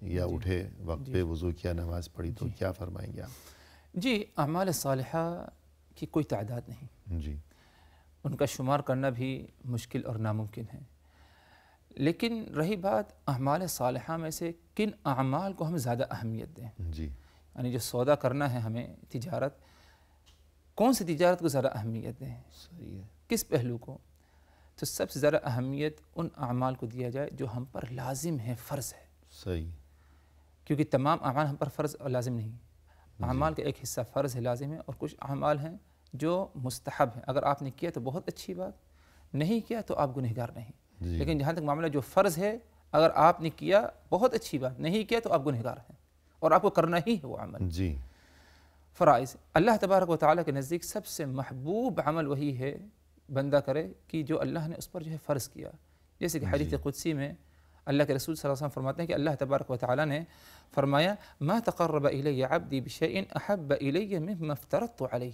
A: یا اٹھے وقت پہ وضو کیا، نماز پڑھی، تو کیا فرمائیں گے آپ؟
B: جی، اعمال صالحہ کی کوئی تعداد نہیں،
A: جی
B: ان کا شمار کرنا بھی مشکل اور ناممکن ہے. لیکن رہی بات اعمال صالحہ میں سے کن اعمال کو ہم زیادہ اہمیت دیں،
A: جی
B: یعنی جو سودا کرنا ہے ہمیں تجارت، کون سی تجارت کو زیادہ اہمیت دیں،
A: صحیح ہے.
B: کس پہلو کو؟ تو سب سے زیادہ اہمیت ان اعمال کو دیا جائے جو ہم پر لازم ہے، فرض ہے،
A: صحیح.
B: کیونکہ تمام اعمال ہم پر فرض اور لازم نہیں. اعمال کا ایک حصہ فرض ہے، لازم ہے، اور کچھ اعمال ہیں جو مستحب ہیں. اگر آپ نے کیا تو بہت اچھی بات، نہیں کیا تو آپ گنہگار نہیں.
A: جی
B: لیکن جہاں تک معاملہ جو فرض ہے، اگر آپ نے کیا بہت اچھی بات، نہیں کیا تو آپ گنہگار ہیں اور آپ کو کرنا ہی ہے وہ عمل.
A: جی
B: فرائض اللہ تبارک و تعالیٰ کے نزدیک سب سے محبوب عمل وہی ہے بندہ کرے کہ جو اللہ نے اس پر جو ہے فرض کیا. جیسے کہ حدیث قدسی میں اللہ کے رسول صلی اللہ علیہ وسلم فرماتے ہیں کہ اللہ تبارک و تعالیٰ نے فرمایا ما تقرب الی عبدی بشیء احب الی مما افترضت علیہ.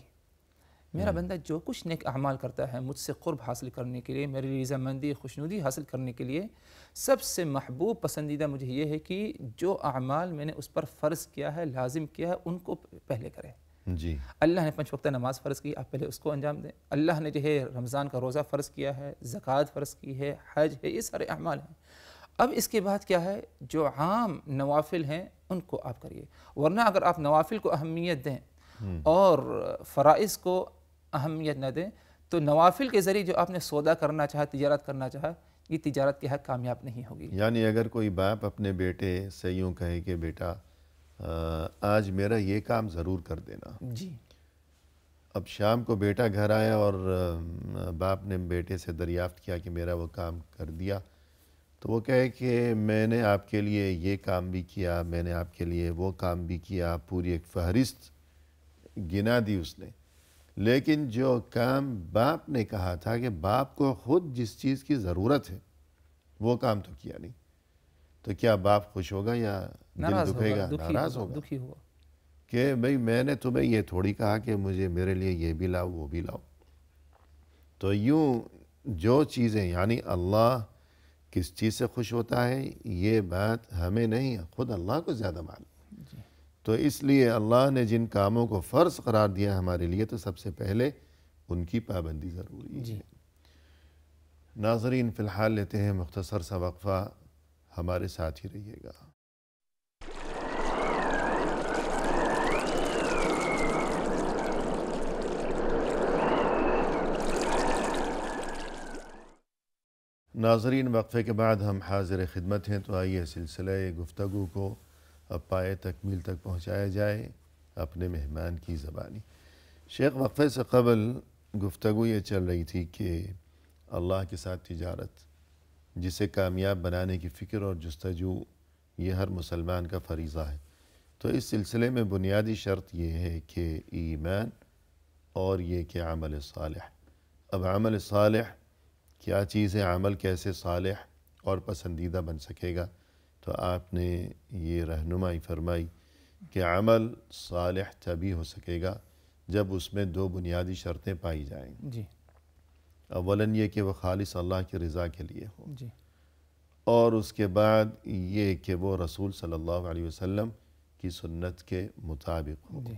B: میرا بندہ جو کچھ نیک اعمال کرتا ہے مجھ سے قرب حاصل کرنے کے لیے، میری رضامندی خوشنودی حاصل کرنے کے لیے، سب سے محبوب پسندیدہ مجھے یہ ہے کہ جو اعمال میں نے اس پر فرض کیا ہے، لازم کیا ہے، ان کو پہلے کرے.
A: جی
B: اللہ نے 5 وقتہ نماز فرض کی، آپ پہلے اس کو انجام دیں. اللہ نے جو ہے رمضان کا روزہ فرض کیا ہے، زکوٰۃ فرض کی ہے، حج ہے، یہ سارے اعمال ہیں. اب اس کے بعد کیا ہے؟ جو عام نوافل ہیں ان کو آپ کریے. ورنہ اگر آپ نوافل کو اہمیت دیں اور فرائض کو اہمیت نہ دیں تو نوافل کے ذریعے جو آپ نے سودا کرنا چاہا، تجارت کرنا چاہا، یہ تجارت کے حق کامیاب نہیں ہوگی.
A: یعنی اگر کوئی باپ اپنے بیٹے سے یوں کہے کہ بیٹا آج میرا یہ کام ضرور کر دینا.
B: جی
A: اب شام کو بیٹا گھر آیا اور باپ نے بیٹے سے دریافت کیا کہ میرا وہ کام کر دیا، تو وہ کہے کہ میں نے آپ کے لیے یہ کام بھی کیا، میں نے آپ کے لیے وہ کام بھی کیا، پوری ایک فہرست گنا دی اس نے. لیکن جو کام باپ نے کہا تھا کہ باپ کو خود جس چیز کی ضرورت ہے وہ کام تو کیا نہیں، تو کیا باپ خوش ہوگا یا دل
B: ناراض
A: دکھے گا؟
B: ہوگا،
A: ناراض ہوگا
B: دکھی ہوگا.
A: کہ بھئی میں نے تمہیں یہ تھوڑی کہا کہ میرے لیے یہ بھی لاؤ وہ بھی لاؤ. تو یوں جو چیزیں، یعنی اللہ کس چیز سے خوش ہوتا ہے یہ بات ہمیں نہیں، خود اللہ کو زیادہ معلوم. تو اس لیے اللہ نے جن کاموں کو فرض قرار دیا ہمارے لیے تو سب سے پہلے ان کی پابندی ضروری ہے. ناظرین فی الحال لیتے ہیں مختصر سا وقفہ، ہمارے ساتھ ہی رہیے گا. ناظرین وقفے کے بعد ہم حاضر خدمت ہیں، تو آئیے سلسلہ گفتگو کو اب پائے تکمیل تک پہنچایا جائے اپنے مہمان کی زبانی. شیخ وقفے سے قبل گفتگو یہ چل رہی تھی کہ اللہ کے ساتھ تجارت جسے کامیاب بنانے کی فکر اور جستجو یہ ہر مسلمان کا فریضہ ہے. تو اس سلسلے میں بنیادی شرط یہ ہے کہ ایمان اور یہ کہ عمل صالح. اب عمل صالح کیا چیز ہے؟ عمل کیسے صالح اور پسندیدہ بن سکے گا؟ تو آپ نے یہ رہنمائی فرمائی کہ عمل صالح تبھی ہو سکے گا جب اس میں 2 بنیادی شرطیں پائی جائیں.
B: جی
A: اولاً یہ کہ وہ خالص اللہ کی رضا کے لیے ہو،
B: جی
A: اور اس کے بعد یہ کہ وہ رسول صلی اللہ علیہ وسلم کی سنت کے مطابق ہو.
B: جی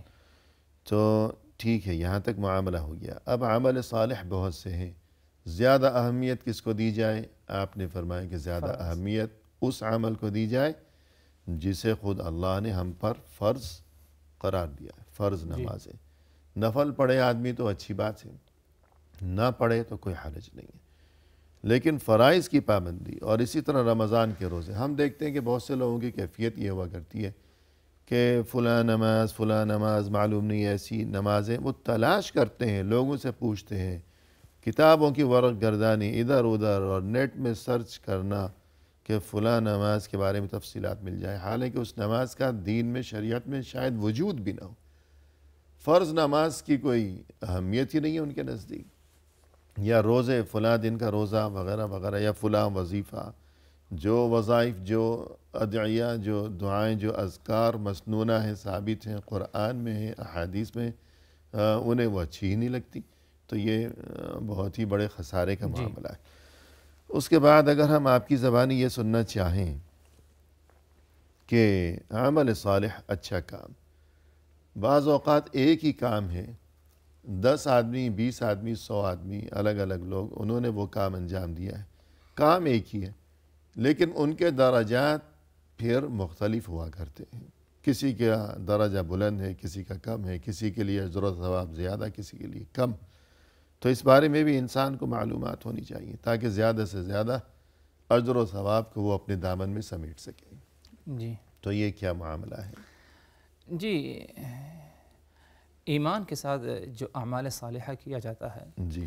A: تو ٹھیک ہے، یہاں تک معاملہ ہو گیا. اب عمل صالح بہت سے ہیں، زیادہ اہمیت کس کو دی جائے؟ آپ نے فرمایا کہ زیادہ اہمیت اس عمل کو دی جائے جسے خود اللہ نے ہم پر فرض قرار دیا ہے. فرض نمازیں، نفل پڑھے آدمی تو اچھی بات ہے، نہ پڑھے تو کوئی حرج نہیں ہے. لیکن فرائض کی پابندی، اور اسی طرح رمضان کے روزے، ہم دیکھتے ہیں کہ بہت سے لوگوں کی کیفیت یہ ہوا کرتی ہے کہ فلاں نماز معلوم نہیں، ایسی نمازیں وہ تلاش کرتے ہیں، لوگوں سے پوچھتے ہیں، کتابوں کی ورق گردانی ادھر ادھر اور نیٹ میں سرچ کرنا کہ فلاں نماز کے بارے میں تفصیلات مل جائے، حالانکہ اس نماز کا دین میں شریعت میں شاید وجود بھی نہ ہو۔ فرض نماز کی کوئی اہمیت ہی نہیں ہے ان کے نزدیک، یا روزے فلاں دن کا روزہ وغیرہ وغیرہ، یا فلاں وظیفہ، جو وظائف، جو ادعیہ، جو دعائیں، جو اذکار مسنونہ ہیں، ثابت ہیں، قرآن میں ہیں، احادیث میں، انہیں وہ اچھی ہی نہیں لگتی۔ تو یہ بہت ہی بڑے خسارے کا معاملہ ہے۔ اس کے بعد اگر ہم آپ کی زبانی یہ سننا چاہیں کہ عمل صالح اچھا کام، بعض اوقات ایک ہی کام ہے، 10 آدمی، 20 آدمی، 100 آدمی، الگ الگ لوگ، انہوں نے وہ کام انجام دیا ہے، کام ایک ہی ہے، لیکن ان کے درجات پھر مختلف ہوا کرتے ہیں۔ کسی کا درجہ بلند ہے، کسی کا کم ہے، کسی کے لیے اجر و ثواب زیادہ، کسی کے لیے کم۔ تو اس بارے میں بھی انسان کو معلومات ہونی چاہیے تاکہ زیادہ سے زیادہ اجر و ثواب کو وہ اپنے دامن میں سمیٹ سکیں۔
B: جی
A: تو یہ کیا معاملہ ہے؟
B: جی، ایمان کے ساتھ جو اعمال صالحہ کیا جاتا ہے،
A: جی،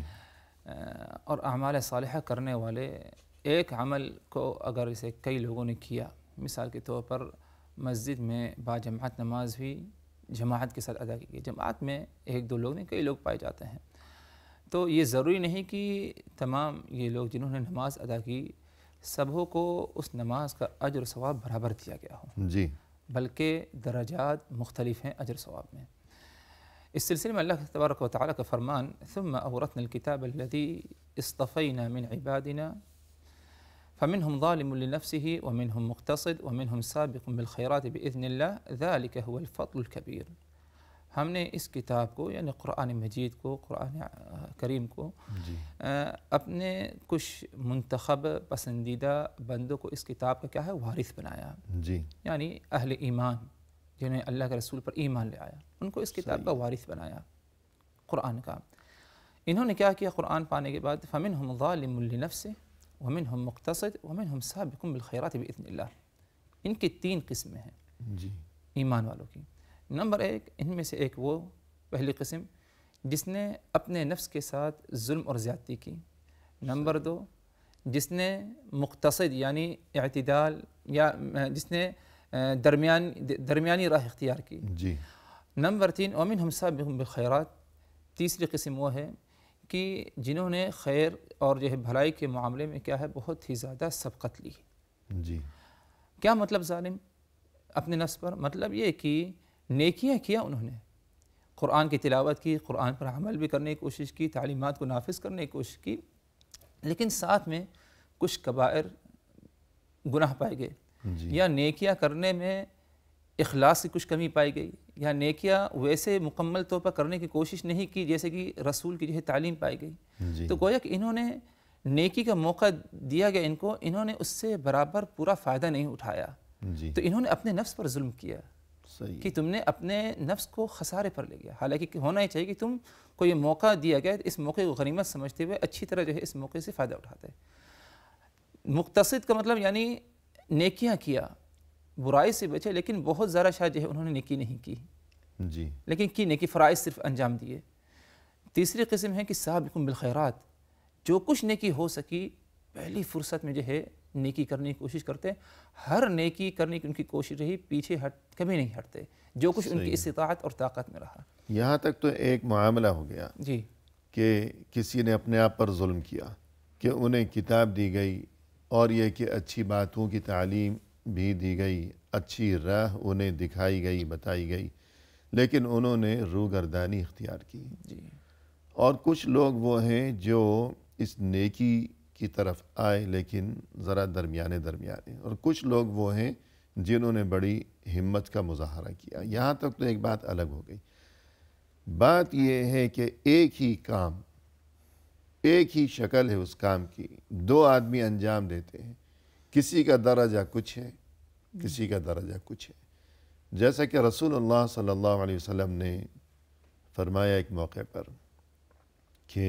B: اور اعمال صالحہ کرنے والے ایک عمل کو اگر اسے کئی لوگوں نے کیا، مثال کے طور پر مسجد میں باجماعت نماز بھی جماعت کے ساتھ ادا کی گئی، جماعت میں ایک دو لوگ نہیں، کئی لوگ پائے جاتے ہیں، تو یہ ضروری نہیں کہ تمام یہ لوگ جنہوں نے نماز ادا کی سبوں کو اس نماز کا اجر و ثواب برابر دیا گیا ہو،
A: جی،
B: بلکہ درجات مختلف ہیں اجر و ثواب میں۔ اس سلسلے میں اللہ تبارک و تعالیٰ کا فرمان، ثم اورثنا الکتاب الذی اصطفینا من عبادنا فمنهم ظالم لنفسه ومنهم مقتصد ومنهم سابق بالخیرات باذن اللہ ذلک هو الفضل الکبیر۔ ہم نے اس کتاب کو یعنی قرآن مجید کو، قرآن کریم کو،
A: جی،
B: اپنے کچھ منتخب پسندیدہ بندوں کو اس کتاب کا کیا ہے، وارث بنایا،
A: جی،
B: یعنی اہل ایمان جنہیں اللہ کے رسول پر ایمان لے آیا، ان کو اس کتاب کا وارث بنایا قرآن کا۔ انہوں نے کیا کیا قرآن پانے کے بعد، فمنہم ظالم لنفسہ ومنہم مقتصد ومنہم سابق بالخیرات باذن اللہ۔ ان کی 3 قسمیں ہیں
A: جی،
B: ایمان والوں کی۔ نمبر 1، ان میں سے ایک وہ پہلی قسم جس نے اپنے نفس کے ساتھ ظلم اور زیادتی کی۔ نمبر 2، جس نے مقتصد یعنی اعتدال، یا جس نے درمیانی راہ اختیار کی۔
A: جی،
B: نمبر 3، ومنہم سابق بالخیرات، تیسری قسم وہ ہے کہ جنہوں نے خیر اور جو ہے بھلائی کے معاملے میں کیا ہے بہت ہی زیادہ سبقت لی۔
A: جی،
B: کیا مطلب ظالم اپنے نفس پر؟ مطلب یہ کہ نیکیاں کیا انہوں نے، قرآن کی تلاوت کی، قرآن پر عمل بھی کرنے کی کوشش کی، تعلیمات کو نافذ کرنے کی کوشش کی، لیکن ساتھ میں کچھ کبائر گناہ پائے گئے،
A: جی،
B: یا نیکیاں کرنے میں اخلاص کی کچھ کمی پائی گئی، یا نیکیاں ویسے مکمل طور پر کرنے کی کوشش نہیں کی جیسے کہ رسول کی جو ہے تعلیم پائی گئی۔
A: جی،
B: تو گویا کہ انہوں نے نیکی کا موقع دیا گیا ان کو، انہوں نے اس سے برابر پورا فائدہ نہیں اٹھایا،
A: جی،
B: تو انہوں نے اپنے نفس پر ظلم کیا
A: صحیح،
B: کہ تم نے اپنے نفس کو خسارے پر لے گیا۔ حالانکہ ہونا ہی چاہیے کہ تم کو یہ موقع دیا گیا، اس موقع کو غنیمت سمجھتے ہوئے اچھی طرح جو ہے اس موقع سے فائدہ اٹھاتے۔ مقتصد کا مطلب یعنی نیکیاں کیا، برائی سے بچے، لیکن بہت زیادہ شاید جو ہے انہوں نے نیکی نہیں کی،
A: جی،
B: لیکن کی نیکی، فرائض صرف انجام دیے۔ تیسری قسم ہے کہ سابقون بالخیرات، جو کچھ نیکی ہو سکی پہلی فرصت میں جو ہے نیکی کرنے کی کوشش کرتے، ہر نیکی کرنے کی ان کی کوشش رہی، پیچھے کبھی نہیں ہٹتے، جو کچھ ان کی استطاعت اور طاقت میں رہا۔
A: یہاں تک تو ایک معاملہ ہو گیا
B: جی،
A: کہ کسی نے اپنے آپ پر ظلم کیا کہ انہیں کتاب دی گئی، اور یہ کہ اچھی باتوں کی تعلیم بھی دی گئی، اچھی راہ انہیں دکھائی گئی، بتائی گئی، لیکن انہوں نے روگردانی اختیار کی۔
B: جی،
A: اور کچھ لوگ وہ ہیں جو اس نیکی کی طرف آئے لیکن ذرا درمیانے، اور کچھ لوگ وہ ہیں جنہوں نے بڑی ہمت کا مظاہرہ کیا۔ یہاں تک تو ایک بات الگ ہو گئی۔ بات یہ ہے کہ ایک ہی کام، ایک ہی شکل ہے اس کام کی، 2 آدمی انجام دیتے ہیں، کسی کا درجہ کچھ ہے، کسی کا درجہ کچھ ہے۔ جیسا کہ رسول اللہ صلی اللہ علیہ وسلم نے فرمایا ایک موقع پر کہ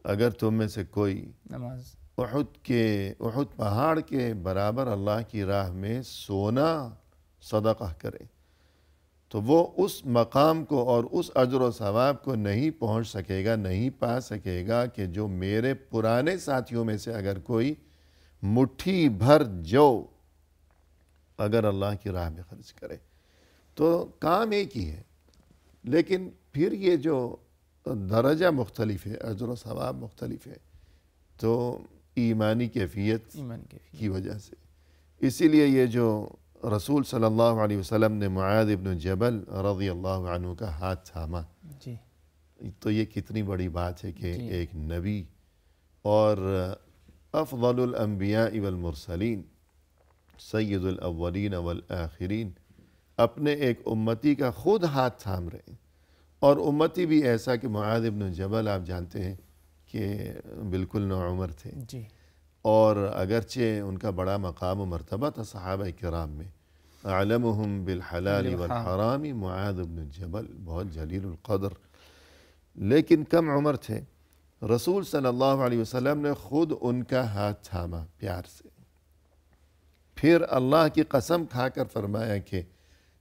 A: اگر تم میں سے کوئی
B: نماز
A: احد پہاڑ کے برابر اللہ کی راہ میں سونا صدقہ کرے تو وہ اس مقام کو اور اس اجر و ثواب کو نہیں پہنچ سکے گا، نہیں پا سکے گا کہ جو میرے پرانے ساتھیوں میں سے اگر کوئی مٹھی بھر جو اگر اللہ کی راہ میں خرچ کرے۔ تو کام ایک ہی ہے، لیکن پھر یہ جو درجہ مختلف ہے، اجر و ثواب مختلف ہے، تو ایمانی کیفیت کی وجہ سے۔ اسی لیے یہ جو رسول صلی اللہ علیہ وسلم نے معاذ ابن جبل رضی اللہ عنہ کا ہاتھ تھاما،
B: جی،
A: تو یہ کتنی بڑی بات ہے کہ ایک نبی اور افضل الانبیاء والمرسلین سید الاولین والآخرین اپنے ایک امتی کا خود ہاتھ تھام رہے ہیں، اور امتی بھی ایسا کہ معاذ ابن جبل آپ جانتے ہیں کہ بالکل نوعمر تھے،
B: جی،
A: اور اگرچہ ان کا بڑا مقام و مرتبہ تھا صحابہ کرام میں، اعلمہم بالحلال والحرام معاذ بن جبل، بہت جلیل القدر، لیکن کم عمر تھے۔ رسول صلی اللہ علیہ وسلم نے خود ان کا ہاتھ تھاما پیار سے، پھر اللہ کی قسم کھا کر فرمایا کہ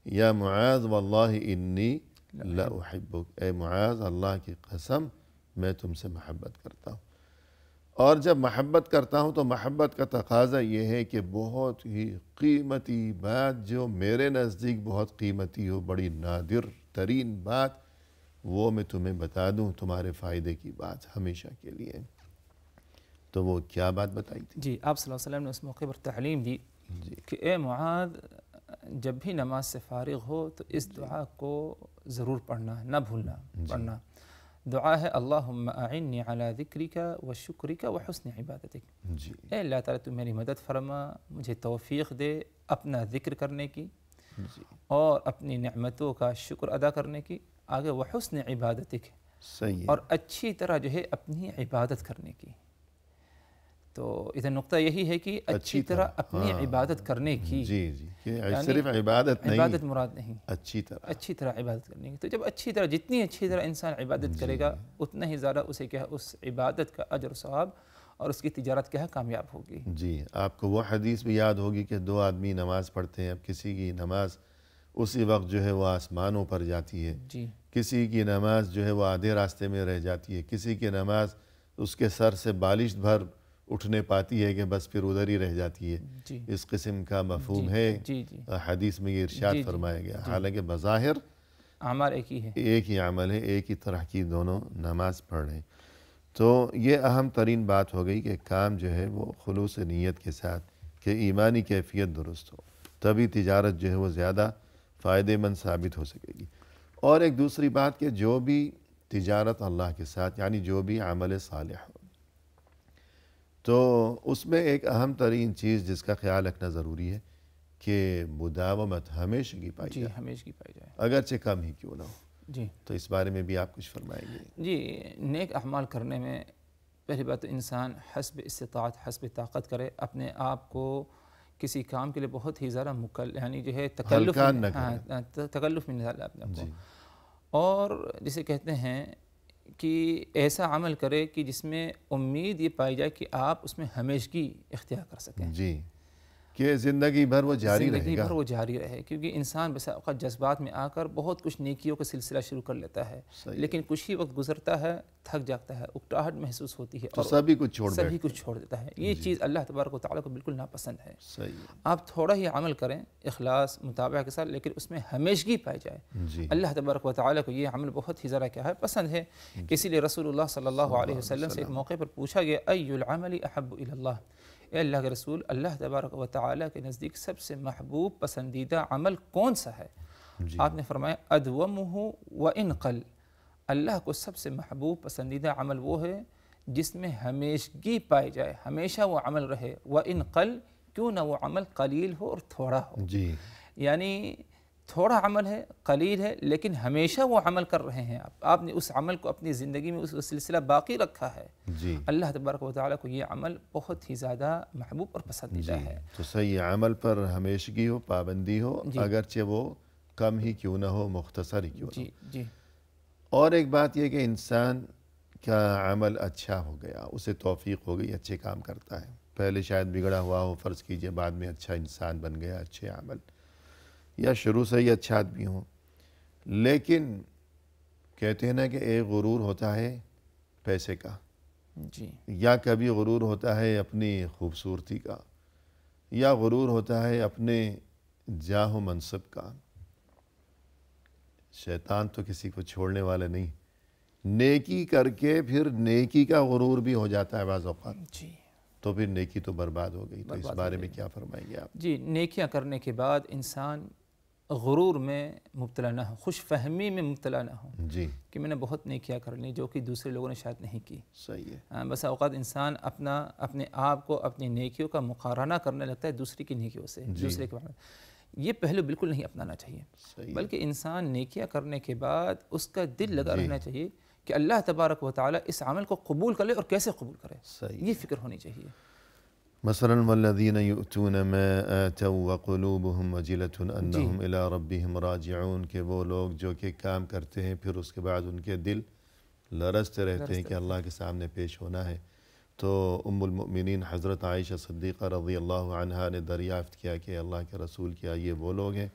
A: یا معاذ واللہ انی لا احبک، اے معاذ اللہ کی قسم میں تم سے محبت کرتا ہوں، اور جب محبت کرتا ہوں تو محبت کا تقاضا یہ ہے کہ بہت ہی قیمتی بات جو میرے نزدیک بہت قیمتی ہو، بڑی نادر ترین بات، وہ میں تمہیں بتا دوں، تمہارے فائدے کی بات ہمیشہ کے لیے۔ تو وہ کیا بات بتائی تھی؟
B: جی، آپ صلی اللہ علیہ وسلم نے اس موقع پر تعلیم دی
A: جی
B: کہ اے معاذ، جب بھی نماز سے فارغ ہو تو اس دعا کو ضرور پڑھنا، نہ بھولنا پڑھنا۔ دعا ہے اللہم اعنی علی ذکرک و شکرک و حسن عبادتک،
A: جی
B: اے اللہ تعالیٰ تو میری مدد فرما، مجھے توفیق دے اپنا ذکر کرنے کی
A: جی
B: اور اپنی نعمتوں کا شکر ادا کرنے کی، آگے وہ حسن عبادتک،
A: صحیح ہے۔
B: اور اچھی طرح جو ہے اپنی عبادت کرنے کی۔ تو ادھر نقطہ یہی ہے کہ اچھی طرح اپنی عبادت کرنے کی،
A: جی جی، کہ صرف عبادت نہیں،
B: عبادت مراد نہیں،
A: اچھی طرح۔
B: اچھی طرح عبادت کرنے کی۔ تو جب اچھی طرح، جتنی اچھی طرح انسان عبادت کرے گا اتنا ہی زیادہ اسے کیا ہے، اس عبادت کا اجر و ثواب اور اس کی تجارت کیا ہے، کامیاب ہوگی۔
A: جی، آپ کو وہ حدیث بھی یاد ہوگی کہ دو آدمی نماز پڑھتے ہیں، اب کسی کی نماز اسی وقت جو ہے وہ آسمانوں پر جاتی ہے،
B: جی،
A: کسی کی نماز جو ہے وہ آدھے راستے میں رہ جاتی ہے، کسی کی نماز اس کے سر سے بالش بھر اٹھنے پاتی ہے کہ بس پھر ادھر ہی رہ جاتی ہے۔
B: جی،
A: اس قسم کا مفہوم ہے،
B: جی، جی،
A: حدیث میں یہ ارشاد فرمایا گیا، حالانکہ بظاہر
B: اعمال ایک ہی ہے۔
A: ایک ہی عمل ہے، ایک ہی طرح کی دونوں نماز پڑھ رہے ہیں۔ تو یہ اہم ترین بات ہو گئی کہ کام جو ہے وہ خلوص نیت کے ساتھ، کہ ایمانی کیفیت درست ہو، تبھی تجارت جو ہے وہ زیادہ فائدہ مند ثابت ہو سکے گی۔ اور ایک دوسری بات کہ جو بھی تجارت اللہ کے ساتھ، یعنی جو بھی عمل صالح ہو، تو اس میں ایک اہم ترین چیز جس کا خیال رکھنا ضروری ہے کہ مداومت ہمیشگی پائی
B: جی،
A: جائے،
B: ہمیشگی پائی جائے۔
A: اگرچہ کم ہی کیوں نہ ہو۔
B: جی
A: تو اس بارے میں بھی آپ کچھ فرمائیں گے؟
B: جی، نیک اعمال کرنے میں پہلی بات تو انسان حسب استطاعت، حسب طاقت کرے، اپنے آپ کو کسی کام کے لیے بہت ہی زیادہ یعنی جو ہے تکلف
A: ہلکا نہ
B: تکلف میں نہیں ڈالے اپنے آپ کو،
A: جی
B: اور جسے کہتے ہیں کہ ایسا عمل کرے کہ جس میں امید یہ پائی جائے کہ آپ اس میں ہمیشگی اختیار کر سکیں،
A: جی، کہ زندگی بھر وہ جاری رہے
B: زندگی
A: گا۔
B: بھر وہ جاری رہے، کیونکہ انسان بسا اوقات جذبات میں آ کر بہت کچھ نیکیوں کا سلسلہ شروع کر لیتا ہے، لیکن کچھ ہی وقت گزرتا ہے، تھک جاتا ہے، اکتاہٹ محسوس ہوتی ہے،
A: تو
B: اور
A: سبھی کچھ
B: چھوڑ دیتا ہے۔ یہ چیز اللہ تبارک و تعالیٰ کو بالکل ناپسند ہے۔
A: صحیح ہے۔
B: آپ تھوڑا ہی عمل کریں اخلاص متابعہ کے ساتھ، لیکن اس میں ہمیشگی پائی جائے۔
A: جی
B: اللہ تبارک و تعالیٰ کو یہ عمل بہت ہی زیادہ کیا ہے، پسند ہے۔ اسی لیے رسول اللہ صلی اللہ علیہ وسلم سے ایک موقع پر پوچھا گیا، ای العمل احب الی اللہ، اے اللہ کے رسول، اللہ تبارک و تعالیٰ کے نزدیک سب سے محبوب پسندیدہ عمل کون سا ہے؟ آپ نے فرمایا ادومہ وان قل، اللہ کو سب سے محبوب پسندیدہ عمل وہ ہے جس میں ہمیشگی پائی جائے، ہمیشہ وہ عمل رہے، وان قل، کیوں نہ وہ عمل قلیل ہو اور تھوڑا ہو،
A: جی
B: یعنی تھوڑا عمل ہے، قلیل ہے، لیکن ہمیشہ وہ عمل کر رہے ہیں، آپ نے اس عمل کو اپنی زندگی میں اس سلسلہ باقی رکھا ہے،
A: جی
B: اللہ تبارک و تعالیٰ کو یہ عمل بہت ہی زیادہ محبوب اور پسندیدہ ہے۔
A: تو صحیح عمل پر ہمیشگی ہو، پابندی ہو، اگرچہ وہ کم ہی کیوں نہ ہو، مختصر ہی کیوں نہ ہو۔
B: جی جی
A: اور ایک بات یہ کہ انسان کا عمل اچھا ہو گیا، اسے توفیق ہو گئی، اچھے کام کرتا ہے، پہلے شاید بگڑا ہوا ہو، فرض کیجئے بعد میں اچھا انسان بن گیا، اچھے عمل، یا شروع سے ہی اچھا آدمی ہو، لیکن کہتے ہیں نا کہ ایک غرور ہوتا ہے پیسے کا،
B: جی
A: یا کبھی غرور ہوتا ہے اپنی خوبصورتی کا، یا غرور ہوتا ہے اپنے جاہ و منصب کا۔ شیطان تو کسی کو چھوڑنے والا نہیں، نیکی کر کے پھر نیکی کا غرور بھی ہو جاتا ہے بعض اوقات،
B: جی
A: تو پھر نیکی تو برباد ہو گئی۔ تو اس بارے میں کیا فرمائیں گے آپ؟
B: جی نیکیاں کرنے کے بعد انسان غرور میں مبتلا نہ ہو، خوش فہمی میں مبتلا نہ ہو
A: جی
B: کہ میں نے بہت نیکیاں کر لی جو کہ دوسرے لوگوں نے شاید نہیں کی۔
A: صحیح ہے۔
B: بس اوقات انسان اپنے آپ کو اپنی نیکیوں کا مقارنہ کرنے لگتا ہے دوسرے کی نیکیوں سے، دوسرے کے بارے میں۔ یہ پہلو بالکل نہیں اپنانا چاہیے،
A: صحیح
B: بلکہ انسان نیکیاں کرنے کے بعد اس کا دل لگا رہنا چاہیے کہ اللہ تبارک و تعالیٰ اس عمل کو قبول کر لے اور کیسے قبول کرے،
A: صحیح
B: یہ فکر ہونی چاہیے۔
A: مثلا والذین یؤتون ما آتوا وقلوبهم وجلة انہم الی ربہم راجعون، کہ وہ لوگ جو کہ کام کرتے ہیں پھر اس کے بعد ان کے دل لرزتے رہتے ہیں کہ اللہ کے سامنے پیش ہونا ہے۔ تو ام المؤمنین حضرت عائشہ صدیقہ رضی اللہ عنہا نے دریافت کیا کہ اللہ کے رسول، کیا یہ وہ لوگ ہیں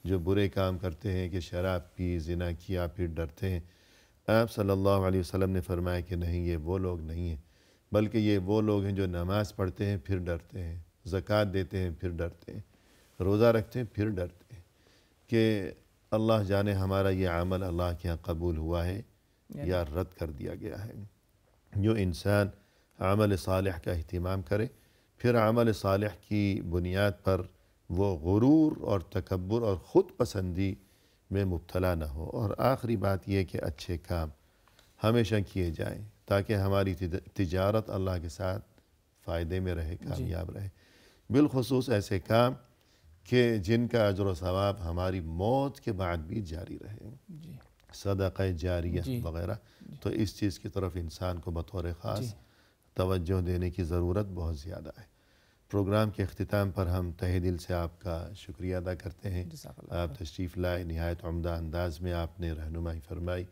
A: جو برے کام کرتے ہیں کہ شراب پی، زنا کیا، پھر ڈرتے ہیں؟ آپ صلی اللہ علیہ وسلم نے فرمایا کہ نہیں، یہ وہ لوگ نہیں ہیں، بلکہ یہ وہ لوگ ہیں جو نماز پڑھتے ہیں پھر ڈرتے ہیں، زکوٰۃ دیتے ہیں پھر ڈرتے ہیں، روزہ رکھتے ہیں پھر ڈرتے ہیں کہ اللہ جانے ہمارا یہ عمل اللہ کے ہاں قبول ہوا ہے یا رد کر دیا گیا ہے۔ جو انسان عمل صالح کا اہتمام کرے، پھر عمل صالح کی بنیاد پر وہ غرور اور تکبر اور خود پسندی میں مبتلا نہ ہو۔ اور آخری بات یہ کہ اچھے کام ہمیشہ کیے جائیں تاکہ ہماری تجارت اللہ کے ساتھ فائدے میں رہے، کامیاب رہے۔ بالخصوص ایسے کام کہ جن کا اجر و ثواب ہماری موت کے بعد بھی جاری رہے، صدقہ جاریہ وغیرہ۔ تو اس چیز کی طرف انسان کو بطور خاص توجہ دینے کی ضرورت بہت زیادہ ہے۔ پروگرام کے اختتام پر ہم تہہ دل سے آپ کا شکریہ ادا کرتے ہیں، آپ تشریف لائے، نہایت عمدہ انداز میں آپ نے رہنمائی فرمائی۔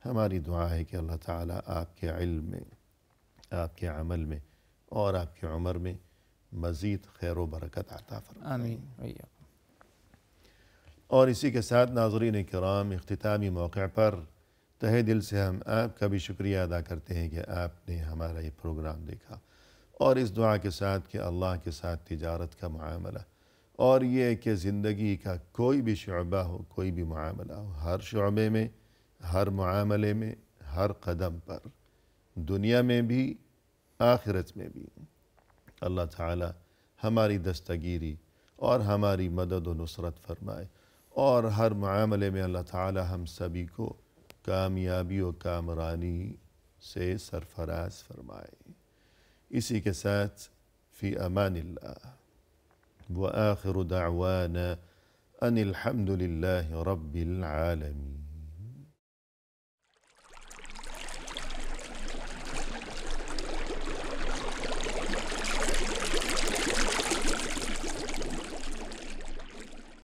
A: ہماری دعا ہے کہ اللہ تعالیٰ آپ کے علم میں، آپ کے عمل میں اور آپ کی عمر میں مزید خیر و برکت عطا فرمائے۔
B: آمین۔
A: اور اسی کے ساتھ ناظرین کرام، اختتامی موقع پر تہہ دل سے ہم آپ کا بھی شکریہ ادا کرتے ہیں کہ آپ نے ہمارا یہ پروگرام دیکھا، اور اس دعا کے ساتھ کہ اللہ کے ساتھ تجارت کا معاملہ، اور یہ کہ زندگی کا کوئی بھی شعبہ ہو، کوئی بھی معاملہ ہو، ہر شعبے میں، ہر معاملے میں، ہر قدم پر، دنیا میں بھی آخرت میں بھی، اللہ تعالی ہماری دستگیری اور ہماری مدد و نصرت فرمائے، اور ہر معاملے میں اللہ تعالی ہم سبھی کو کامیابی و کامرانی سے سرفراز فرمائے۔ اسی کے ساتھ فی امان اللہ، وآخر دعوانا ان الحمد للہ رب العالمین۔